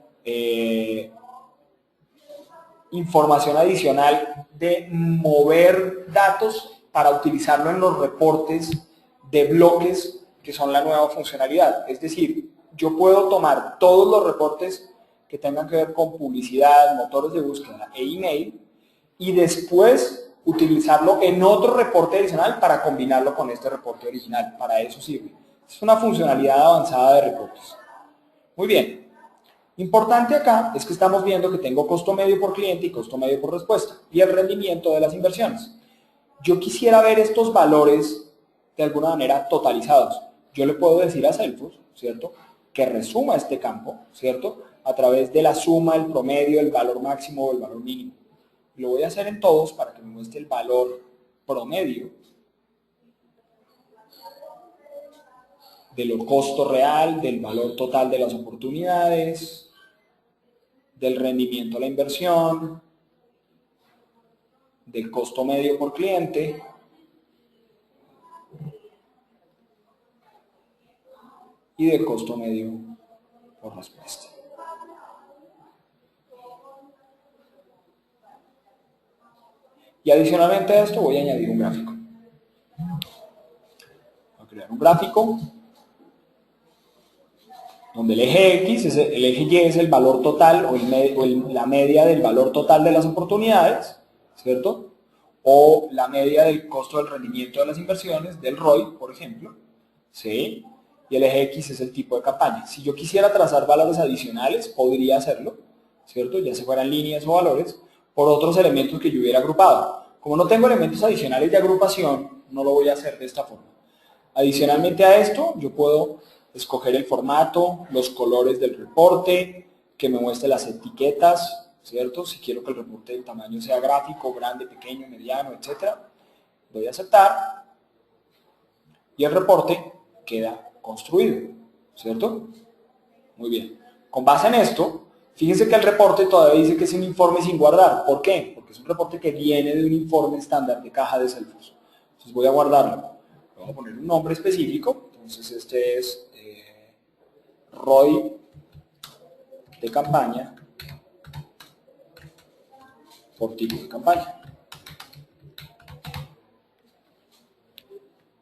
información adicional de mover datos para utilizarlo en los reportes de bloques que son la nueva funcionalidad. Es decir, yo puedo tomar todos los reportes que tengan que ver con publicidad, motores de búsqueda e email y después utilizarlo en otro reporte adicional para combinarlo con este reporte original. Para eso sirve. Es una funcionalidad avanzada de reportes. Muy bien. Importante acá es que estamos viendo que tengo costo medio por cliente y costo medio por respuesta y el rendimiento de las inversiones. Yo quisiera ver estos valores de alguna manera totalizados. Yo le puedo decir a Salesforce, ¿cierto?, que resuma este campo, ¿cierto?, a través de la suma, el promedio, el valor máximo o el valor mínimo. Lo voy a hacer en todos para que me muestre el valor promedio del costo real, del valor total de las oportunidades, del rendimiento a la inversión, del costo medio por cliente y del costo medio por respuesta. Y adicionalmente a esto voy a añadir un gráfico. Voy a crear un gráfico donde el eje X, el eje Y es el valor total o la media del valor total de las oportunidades, ¿cierto? O la media del costo del rendimiento de las inversiones, del ROI, por ejemplo, ¿sí? Y el eje X es el tipo de campaña. Si yo quisiera trazar valores adicionales, podría hacerlo, ¿cierto? Ya se fueran líneas o valores, por otros elementos que yo hubiera agrupado. Como no tengo elementos adicionales de agrupación, no lo voy a hacer de esta forma. Adicionalmente a esto, yo puedo escoger el formato, los colores del reporte, que me muestre las etiquetas, ¿cierto? Si quiero que el reporte del tamaño sea gráfico, grande, pequeño, mediano, etc. Doy a aceptar y el reporte queda construido, ¿cierto? Muy bien. Con base en esto, fíjense que el reporte todavía dice que es un informe sin guardar. ¿Por qué? Porque es un reporte que viene de un informe estándar de caja de Salesforce. Entonces voy a guardarlo. Le voy a poner un nombre específico. Entonces este es ROI de campaña por tipo de campaña.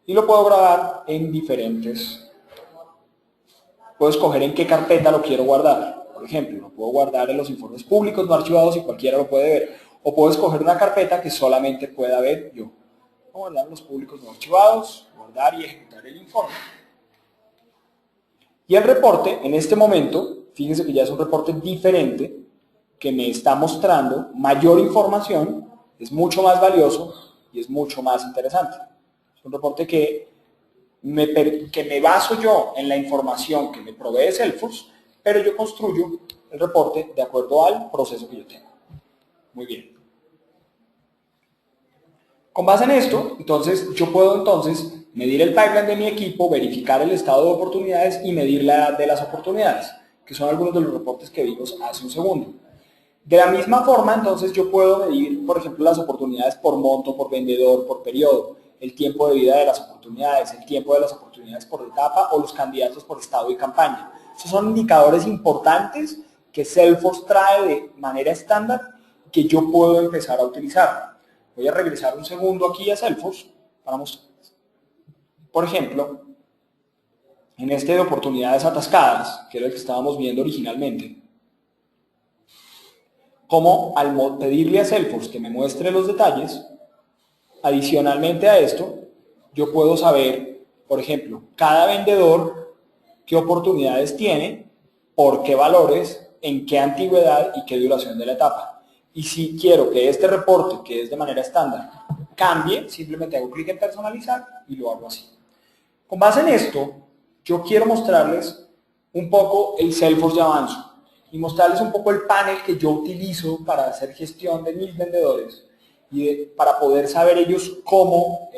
Y lo puedo grabar en diferentes. Puedo escoger en qué carpeta lo quiero guardar. Por ejemplo, lo puedo guardar en los informes públicos no archivados y cualquiera lo puede ver. O puedo escoger una carpeta que solamente pueda ver yo. Voy a guardar en los públicos no archivados, guardar y ejecutar el informe. Y el reporte, en este momento, fíjense que ya es un reporte diferente, que me está mostrando mayor información, es mucho más valioso y es mucho más interesante. Es un reporte que me baso yo en la información que me provee Salesforce, pero yo construyo el reporte de acuerdo al proceso que yo tengo. Muy bien. Con base en esto, entonces, yo puedo medir el pipeline de mi equipo, verificar el estado de oportunidades y medir la edad de las oportunidades, que son algunos de los reportes que vimos hace un segundo. De la misma forma, entonces, yo puedo medir, por ejemplo, las oportunidades por monto, por vendedor, por periodo, el tiempo de vida de las oportunidades, el tiempo de las oportunidades por etapa o los candidatos por estado y campaña. Estos son indicadores importantes que Salesforce trae de manera estándar que yo puedo empezar a utilizar. Voy a regresar un segundo aquí a Salesforce para mostrar. Por ejemplo, en este de oportunidades atascadas, que era el que estábamos viendo originalmente, como al pedirle a Salesforce que me muestre los detalles, adicionalmente a esto, yo puedo saber, por ejemplo, cada vendedor qué oportunidades tiene, por qué valores, en qué antigüedad y qué duración de la etapa. Y si quiero que este reporte, que es de manera estándar, cambie, simplemente hago clic en personalizar y lo hago así. Con base en esto, yo quiero mostrarles un poco el Salesforce de Avanzo y mostrarles un poco el panel que yo utilizo para hacer gestión de mis vendedores y para poder saber ellos cómo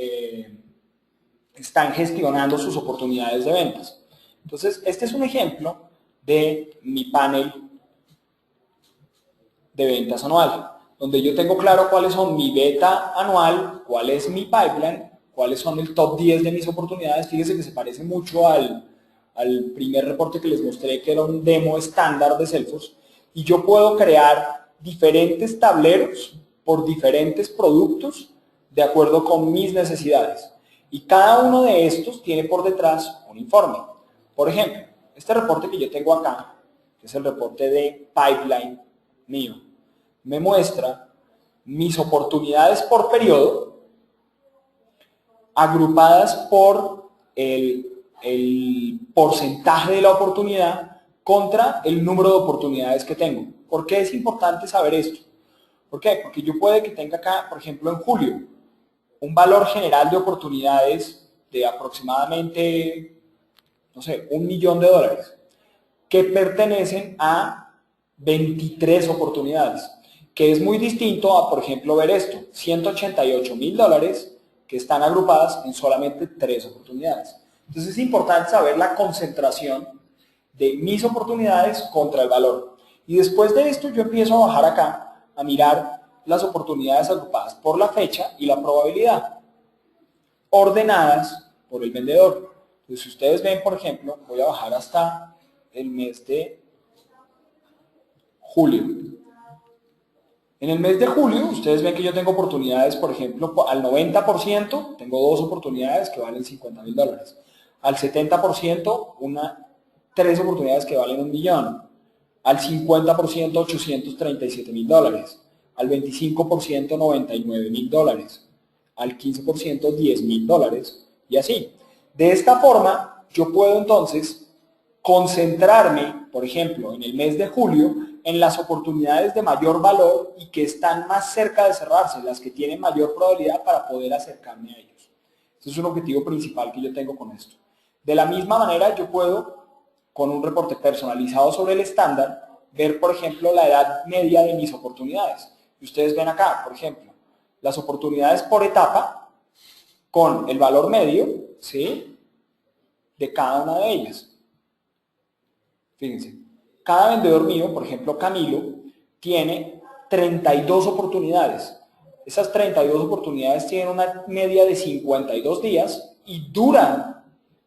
están gestionando sus oportunidades de ventas. Entonces, este es un ejemplo de mi panel de ventas anual, donde yo tengo claro cuáles son mi beta anual, cuál es mi pipeline, cuáles son el top 10 de mis oportunidades. Fíjense que se parece mucho al primer reporte que les mostré, que era un demo estándar de Salesforce, y yo puedo crear diferentes tableros por diferentes productos de acuerdo con mis necesidades. Y cada uno de estos tiene por detrás un informe. Por ejemplo, este reporte que yo tengo acá, que es el reporte de pipeline mío, me muestra mis oportunidades por periodo, agrupadas por el porcentaje de la oportunidad contra el número de oportunidades que tengo. ¿Por qué es importante saber esto? ¿Por qué? Porque yo puede que tenga acá, por ejemplo, en julio, un valor general de oportunidades de aproximadamente, no sé, $1.000.000, que pertenecen a 23 oportunidades, que es muy distinto a, por ejemplo, ver esto, $188.000 que están agrupadas en solamente 3 oportunidades. Entonces es importante saber la concentración de mis oportunidades contra el valor. Y después de esto yo empiezo a bajar acá, a mirar las oportunidades agrupadas por la fecha y la probabilidad, ordenadas por el vendedor. Entonces, si ustedes ven, por ejemplo, voy a bajar hasta el mes de julio. En el mes de julio, ustedes ven que yo tengo oportunidades, por ejemplo, al 90%, tengo 2 oportunidades que valen $50.000. Al 70%, 3 oportunidades que valen $1.000.000. Al 50%, $837.000. Al 25%, $99.000. Al 15%, $10.000. Y así. De esta forma, yo puedo entonces concentrarme, por ejemplo, en el mes de julio, en las oportunidades de mayor valor y que están más cerca de cerrarse, las que tienen mayor probabilidad para poder acercarme a ellos. Ese es un objetivo principal que yo tengo con esto. De la misma manera, yo puedo, con un reporte personalizado sobre el estándar, ver, por ejemplo, la edad media de mis oportunidades. Y ustedes ven acá, por ejemplo, las oportunidades por etapa con el valor medio, ¿sí?, de cada una de ellas. Fíjense, cada vendedor mío, por ejemplo Camilo, tiene 32 oportunidades. Esas 32 oportunidades tienen una media de 52 días y duran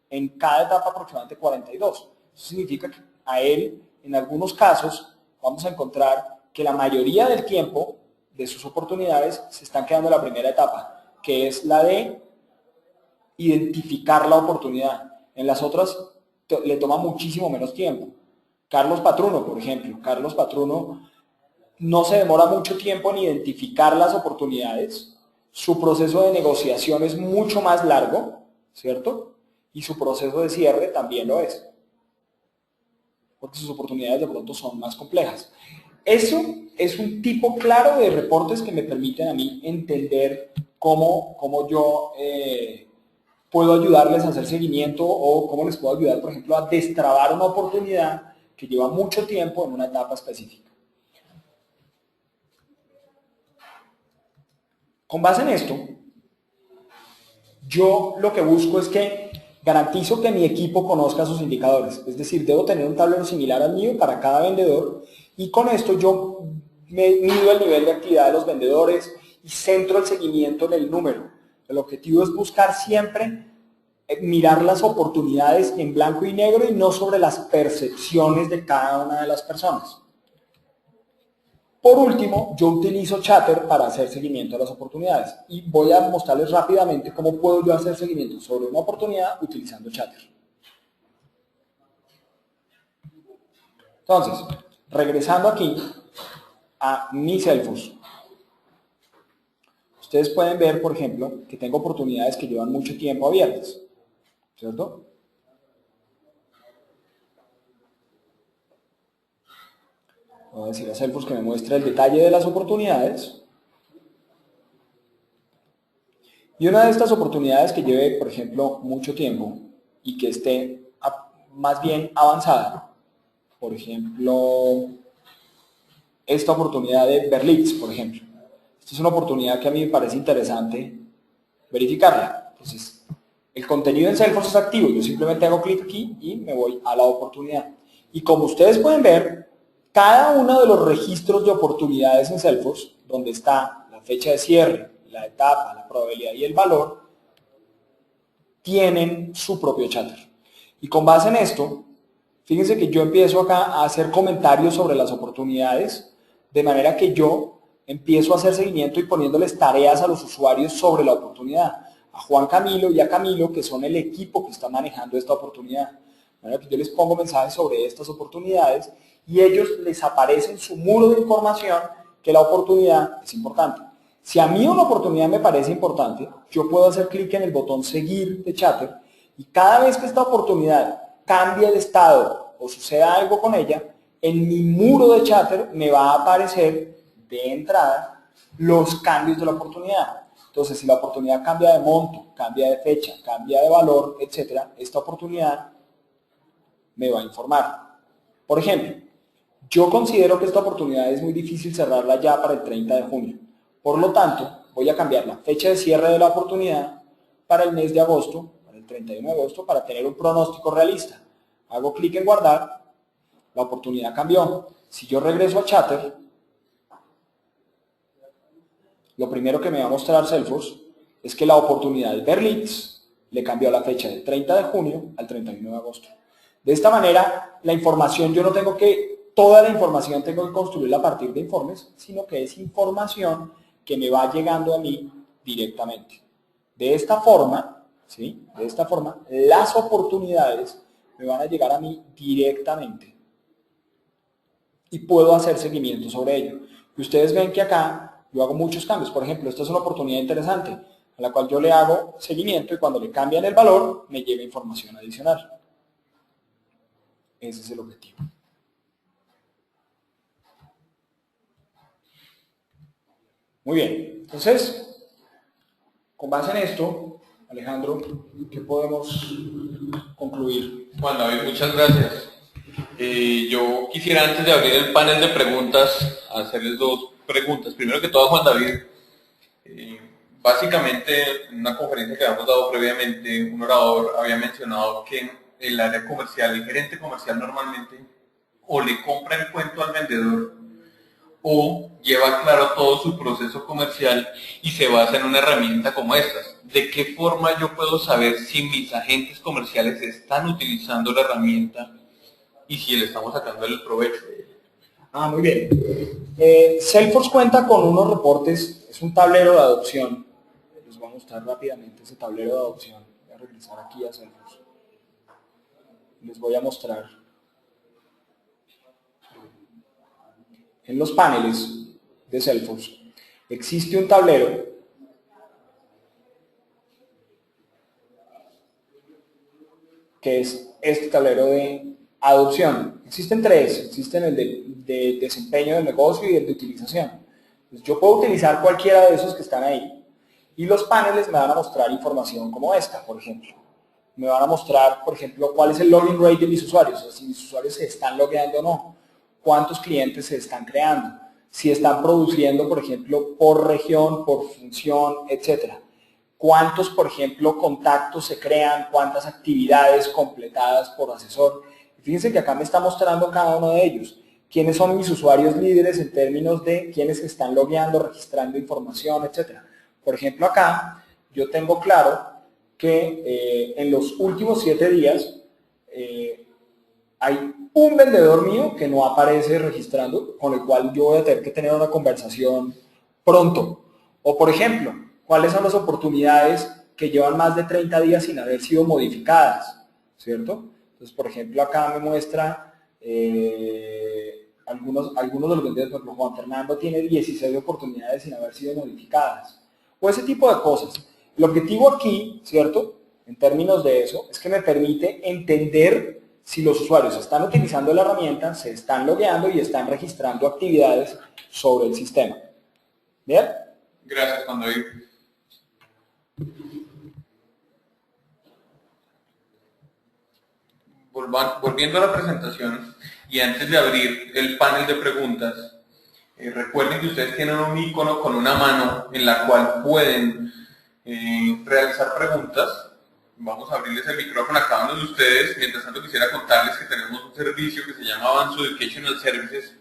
en cada etapa aproximadamente 42. Eso significa que a él, en algunos casos, vamos a encontrar que la mayoría del tiempo de sus oportunidades se están quedando en la primera etapa, que es la de identificar la oportunidad. En las otras le toma muchísimo menos tiempo. Carlos Patruno, por ejemplo. Carlos Patruno no se demora mucho tiempo en identificar las oportunidades. Su proceso de negociación es mucho más largo, ¿cierto? Y su proceso de cierre también lo es, porque sus oportunidades de pronto son más complejas. Eso es un tipo claro de reportes que me permiten a mí entender cómo yo puedo ayudarles a hacer seguimiento o cómo les puedo ayudar, por ejemplo, a destrabar una oportunidad que lleva mucho tiempo en una etapa específica. Con base en esto, Yo lo que busco es que garantizo que mi equipo conozca sus indicadores, es decir, debo tener un tablero similar al mío para cada vendedor y con esto yo mido el nivel de actividad de los vendedores y centro el seguimiento en el número. El objetivo es buscar siempre mirar las oportunidades en blanco y negro y no sobre las percepciones de cada una de las personas. Por último, yo utilizo Chatter para hacer seguimiento a las oportunidades y voy a mostrarles rápidamente cómo puedo yo hacer seguimiento sobre una oportunidad utilizando Chatter. Entonces, regresando aquí a mi Salesforce, ustedes pueden ver, por ejemplo, que tengo oportunidades que llevan mucho tiempo abiertas, ¿cierto? Voy a decir a Salesforce que me muestre el detalle de las oportunidades. Y una de estas oportunidades que lleve, por ejemplo, mucho tiempo y que esté más bien avanzada, por ejemplo, esta oportunidad de Berlitz, por ejemplo. Esta es una oportunidad que a mí me parece interesante verificarla. Entonces, el contenido en Salesforce es activo. Yo simplemente hago clic aquí y me voy a la oportunidad. Y como ustedes pueden ver, cada uno de los registros de oportunidades en Salesforce, donde está la fecha de cierre, la etapa, la probabilidad y el valor, tienen su propio Chatter. Y con base en esto, fíjense que yo empiezo acá a hacer comentarios sobre las oportunidades, de manera que yo empiezo a hacer seguimiento y poniéndoles tareas a los usuarios sobre la oportunidad. A Juan Camilo y a Camilo, que son el equipo que está manejando esta oportunidad. De manera que yo les pongo mensajes sobre estas oportunidades y ellos les aparece en su muro de información que la oportunidad es importante. Si a mí una oportunidad me parece importante, yo puedo hacer clic en el botón seguir de Chatter y cada vez que esta oportunidad cambie de estado o suceda algo con ella, en mi muro de Chatter me va a aparecer de entrada los cambios de la oportunidad. Entonces, si la oportunidad cambia de monto, cambia de fecha, cambia de valor, etcétera, esta oportunidad me va a informar. Por ejemplo, yo considero que esta oportunidad es muy difícil cerrarla ya para el 30 de junio. Por lo tanto, voy a cambiar la fecha de cierre de la oportunidad para el mes de agosto, para el 31 de agosto, para tener un pronóstico realista. Hago clic en guardar, la oportunidad cambió. Si yo regreso a Chatter, lo primero que me va a mostrar Salesforce es que la oportunidad de Berlitz le cambió la fecha del 30 de junio al 31 de agosto. De esta manera, la información, yo no tengo que, toda la información tengo que construirla a partir de informes, sino que es información que me va llegando a mí directamente. De esta forma, ¿sí? De esta forma, las oportunidades me van a llegar a mí directamente y puedo hacer seguimiento sobre ello. Y ustedes ven que acá yo hago muchos cambios. Por ejemplo, esta es una oportunidad interesante a la cual yo le hago seguimiento y cuando le cambian el valor me llega información adicional. Ese es el objetivo. Muy bien, entonces, con base en esto, Alejandro, ¿qué podemos concluir? Juan David, muchas gracias. Yo quisiera, antes de abrir el panel de preguntas, hacerles dos preguntas. Primero que todo, Juan David, básicamente en una conferencia que habíamos dado previamente, un orador había mencionado que el área comercial, el gerente comercial normalmente o le compra el cuento al vendedor o lleva claro todo su proceso comercial y se basa en una herramienta como estas. ¿De qué forma yo puedo saber si mis agentes comerciales están utilizando la herramienta y si le estamos sacando el provecho? Muy bien. Salesforce cuenta con unos reportes, es un tablero de adopción. Les voy a mostrar rápidamente ese tablero de adopción. Voy a regresar aquí a Salesforce. Les voy a mostrar. En los paneles de Salesforce existe un tablero que es este tablero de adopción. Existen tres, existen el de desempeño del negocio y el de utilización. Entonces, yo puedo utilizar cualquiera de esos que están ahí y los paneles me van a mostrar información como esta, por ejemplo. Me van a mostrar, por ejemplo, cuál es el login rate de mis usuarios, o sea, si mis usuarios se están logueando o no, cuántos clientes se están creando, si están produciendo, por ejemplo, por región, por función, etcétera. cuántos, por ejemplo, contactos se crean, cuántas actividades completadas por asesor. Fíjense que acá me está mostrando cada uno de ellos. ¿Quiénes son mis usuarios líderes en términos de quiénes se están logueando, registrando información, etcétera? Por ejemplo, acá yo tengo claro que en los últimos 7 días hay un vendedor mío que no aparece registrando, con el cual yo voy a tener que tener una conversación pronto. O, por ejemplo, ¿cuáles son las oportunidades que llevan más de 30 días sin haber sido modificadas? ¿Cierto? Entonces, por ejemplo, acá me muestra algunos de los vendedores. Por ejemplo, Juan Fernando tiene 16 oportunidades sin haber sido modificadas. O ese tipo de cosas. El objetivo aquí, ¿cierto?, en términos de eso, es que me permite entender si los usuarios están utilizando la herramienta, se están logueando y están registrando actividades sobre el sistema. ¿Bien? Gracias, Juan David. Volviendo a la presentación y antes de abrir el panel de preguntas, recuerden que ustedes tienen un icono con una mano en la cual pueden realizar preguntas. Vamos a abrirles el micrófono a cada uno de ustedes. Mientras tanto, quisiera contarles que tenemos un servicio que se llama Avanzo Educational Services,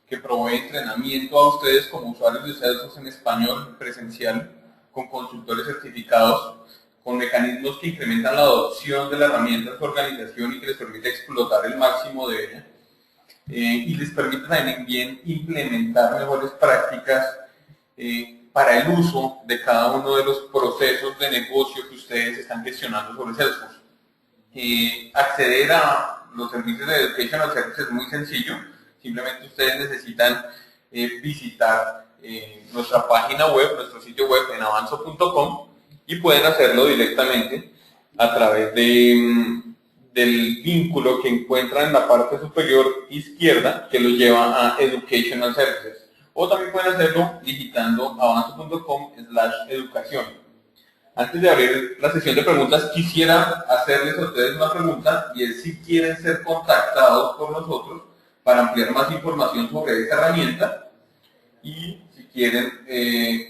que provee entrenamiento a ustedes como usuarios de Salesforce en español presencial, con consultores certificados, con mecanismos que incrementan la adopción de la herramienta en su organización y que les permite explotar el máximo de ella, y les permite también implementar mejores prácticas para el uso de cada uno de los procesos de negocio que ustedes están gestionando sobre Salesforce. Acceder a los servicios de Educational Services es muy sencillo. Simplemente ustedes necesitan visitar nuestra página web, nuestro sitio web en avanzo.com, y pueden hacerlo directamente a través del vínculo que encuentran en la parte superior izquierda que los lleva a Educational Services. O también pueden hacerlo digitando avanzo.com/educación. Antes de abrir la sesión de preguntas, quisiera hacerles a ustedes una pregunta, y es si quieren ser contactados por nosotros para ampliar más información sobre esta herramienta y si quieren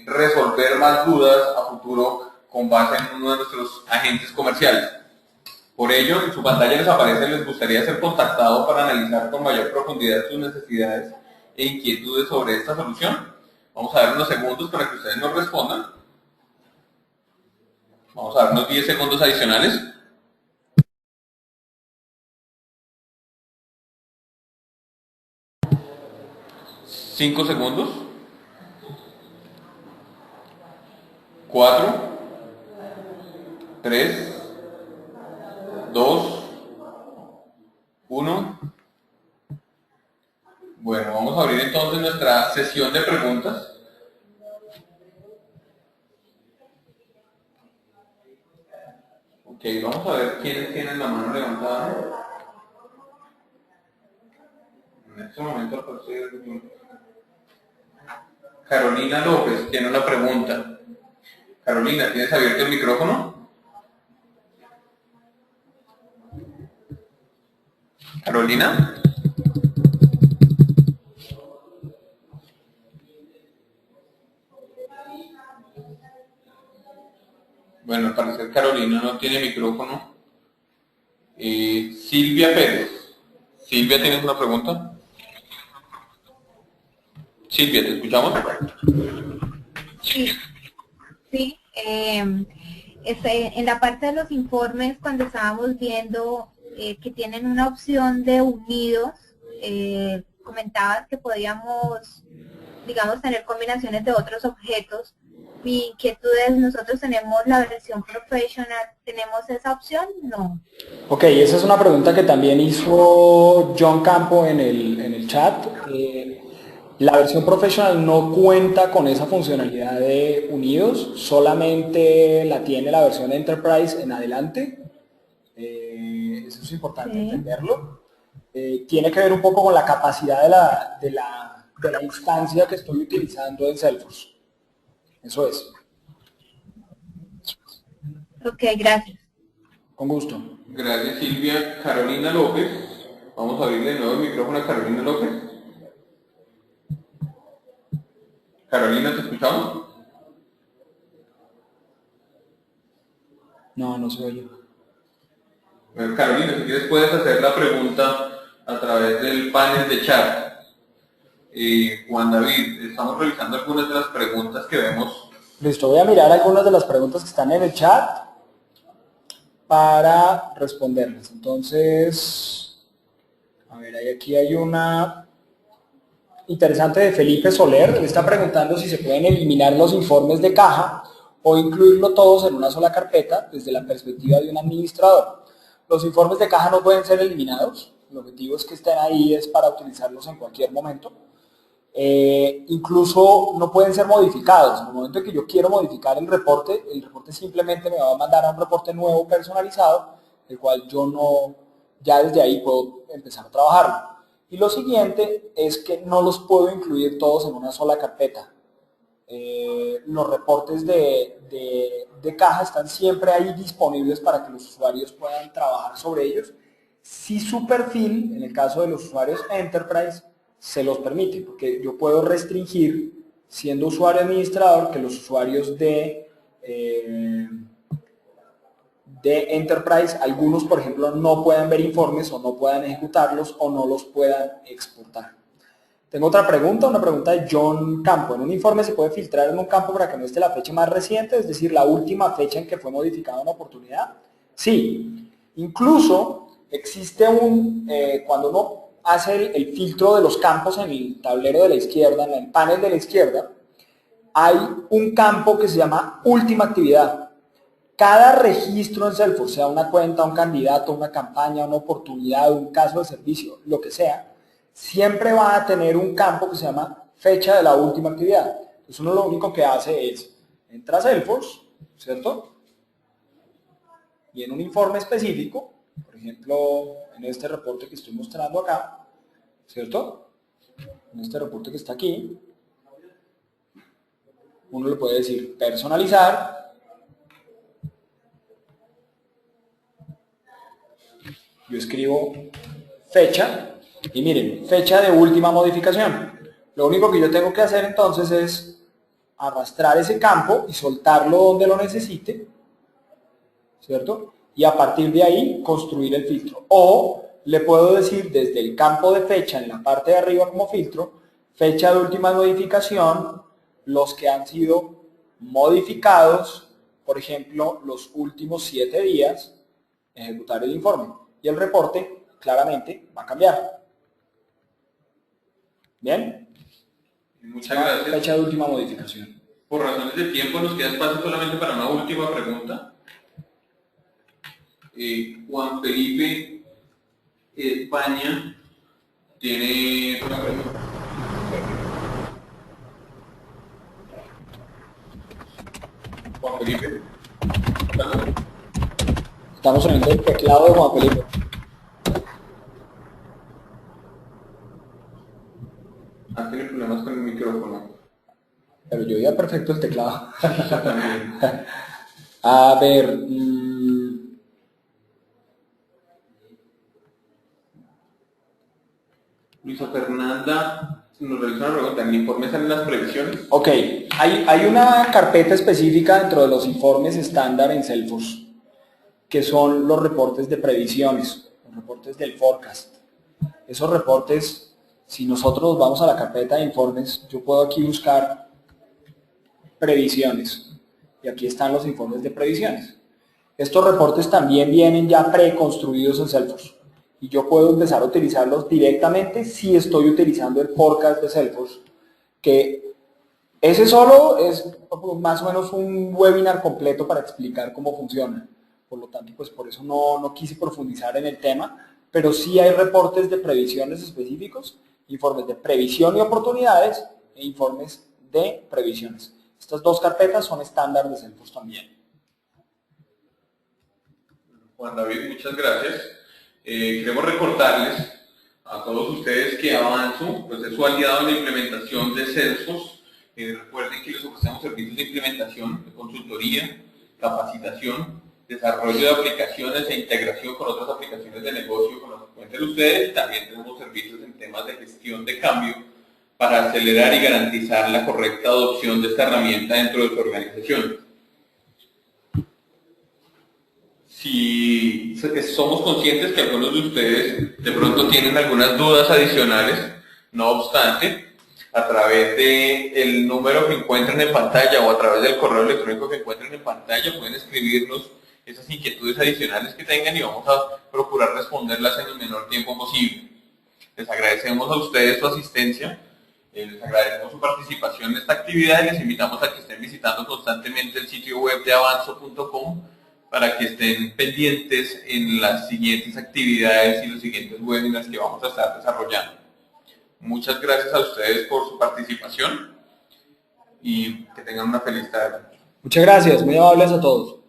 resolver más dudas a futuro con base en uno de nuestros agentes comerciales. Por ello, en su pantalla les aparece: les gustaría ser contactados para analizar con mayor profundidad sus necesidades e inquietudes sobre esta solución. Vamos a dar unos segundos para que ustedes nos respondan. Vamos a dar unos 10 segundos adicionales. 5 segundos. 4, 3, 2, 1. Bueno, vamos a abrir entonces nuestra sesión de preguntas. Ok, vamos a ver quiénes tienen la mano levantada. En este momento aparece Carolina López, tiene una pregunta. Carolina, ¿tienes abierto el micrófono? Carolina. Bueno, al parecer Carolina no tiene micrófono. Silvia Pérez. Silvia, ¿tienes una pregunta? Silvia, ¿te escuchamos? Sí, en la parte de los informes, cuando estábamos viendo que tienen una opción de unidos, comentabas que podíamos, digamos, tener combinaciones de otros objetos. Mi inquietud es: nosotros tenemos la versión professional, ¿tenemos esa opción? No. Ok, esa es una pregunta que también hizo John Campo en el chat. La versión professional no cuenta con esa funcionalidad de unidos, solamente la tiene la versión Enterprise en adelante. Eso es importante entenderlo. Tiene que ver un poco con la capacidad de la instancia que estoy utilizando en Salesforce. Eso es. Ok, gracias. Con gusto. Gracias, Silvia. Carolina López. Vamos a abrirle de nuevo el micrófono a Carolina López. Carolina, ¿te escuchamos? No, no se oye. Bueno, Carolina, si quieres puedes hacer la pregunta a través del panel de chat. Juan David, estamos revisando algunas de las preguntas que vemos. Listo, voy a mirar algunas de las preguntas que están en el chat para responderlas. Entonces, a ver, aquí hay una interesante de Felipe Soler. Le está preguntando si se pueden eliminar los informes de caja o incluirlo todos en una sola carpeta desde la perspectiva de un administrador. Los informes de caja no pueden ser eliminados. El objetivo es que estén ahí, es para utilizarlos en cualquier momento. Incluso no pueden ser modificados. En el momento en que yo quiero modificar el reporte simplemente me va a mandar a un reporte nuevo personalizado, el cual yo no, ya desde ahí puedo empezar a trabajarlo. Y lo siguiente es que no los puedo incluir todos en una sola carpeta. Los reportes de caja están siempre ahí disponibles para que los usuarios puedan trabajar sobre ellos. Si su perfil, en el caso de los usuarios Enterprise, se los permite, porque yo puedo restringir, siendo usuario administrador, que los usuarios de Enterprise, algunos por ejemplo no puedan ver informes o no puedan ejecutarlos o no los puedan exportar. Tengo otra pregunta, una pregunta de John Campo. ¿En un informe se puede filtrar en un campo para que no esté la fecha más reciente, es decir, la última fecha en que fue modificada una oportunidad? Sí, incluso existe cuando uno hace el filtro de los campos en el tablero de la izquierda, en el panel de la izquierda, hay un campo que se llama última actividad. Cada registro en Salesforce, sea una cuenta, un candidato, una campaña, una oportunidad, un caso de servicio, lo que sea, siempre va a tener un campo que se llama fecha de la última actividad. Entonces uno lo único que hace es, entra a Salesforce, ¿cierto? Y en un informe específico, por ejemplo, en este reporte que estoy mostrando acá, ¿cierto? En este reporte que está aquí, uno le puede decir personalizar, yo escribo fecha, y miren, fecha de última modificación. Lo único que yo tengo que hacer entonces es arrastrar ese campo y soltarlo donde lo necesite, ¿cierto? Y a partir de ahí construir el filtro. O le puedo decir desde el campo de fecha en la parte de arriba como filtro, fecha de última modificación, los que han sido modificados, por ejemplo, los últimos 7 días, ejecutar el informe. Y el reporte claramente va a cambiar. ¿Bien? Muchas gracias. Fecha de última modificación. Por razones de tiempo nos queda espacio solamente para una última pregunta. Juan Felipe España tiene una pregunta. Juan Felipe. Estamos oyendo el teclado de Juan Felipe. Ah, tiene problemas con el micrófono. Pero yo oía perfecto el teclado. A ver. Luisa Fernanda nos realiza una pregunta. ¿En el informe salen las previsiones? Ok, hay una carpeta específica dentro de los informes estándar en Salesforce, que son los reportes de previsiones, los reportes del forecast. Esos reportes, si nosotros vamos a la carpeta de informes, yo puedo aquí buscar previsiones, y aquí están los informes de previsiones. Estos reportes también vienen ya preconstruidos en Salesforce, y yo puedo empezar a utilizarlos directamente si estoy utilizando el forecast de Salesforce, que ese solo es más o menos un webinar completo para explicar cómo funciona. Por lo tanto, pues por eso no quise profundizar en el tema, pero sí hay reportes de previsiones específicos, informes de previsión y oportunidades e informes de previsiones. Estas dos carpetas son estándar de Salesforce también. Juan David, muchas gracias. Queremos recordarles a todos ustedes que Avanzo pues, es su aliado en la implementación de Salesforce. Recuerden que les ofrecemos servicios de implementación, de consultoría, capacitación, desarrollo de aplicaciones e integración con otras aplicaciones de negocio con las que cuenten ustedes. También tenemos servicios en temas de gestión de cambio para acelerar y garantizar la correcta adopción de esta herramienta dentro de su organización. Si somos conscientes que algunos de ustedes de pronto tienen algunas dudas adicionales, no obstante, a través del número que encuentren en pantalla o a través del correo electrónico que encuentren en pantalla pueden escribirnos esas inquietudes adicionales que tengan y vamos a procurar responderlas en el menor tiempo posible. Les agradecemos a ustedes su asistencia, les agradecemos su participación en esta actividad y les invitamos a que estén visitando constantemente el sitio web de avanzo.com para que estén pendientes en las siguientes actividades y los siguientes webinars que vamos a estar desarrollando. Muchas gracias a ustedes por su participación y que tengan una feliz tarde. Muchas gracias, muy amables a todos.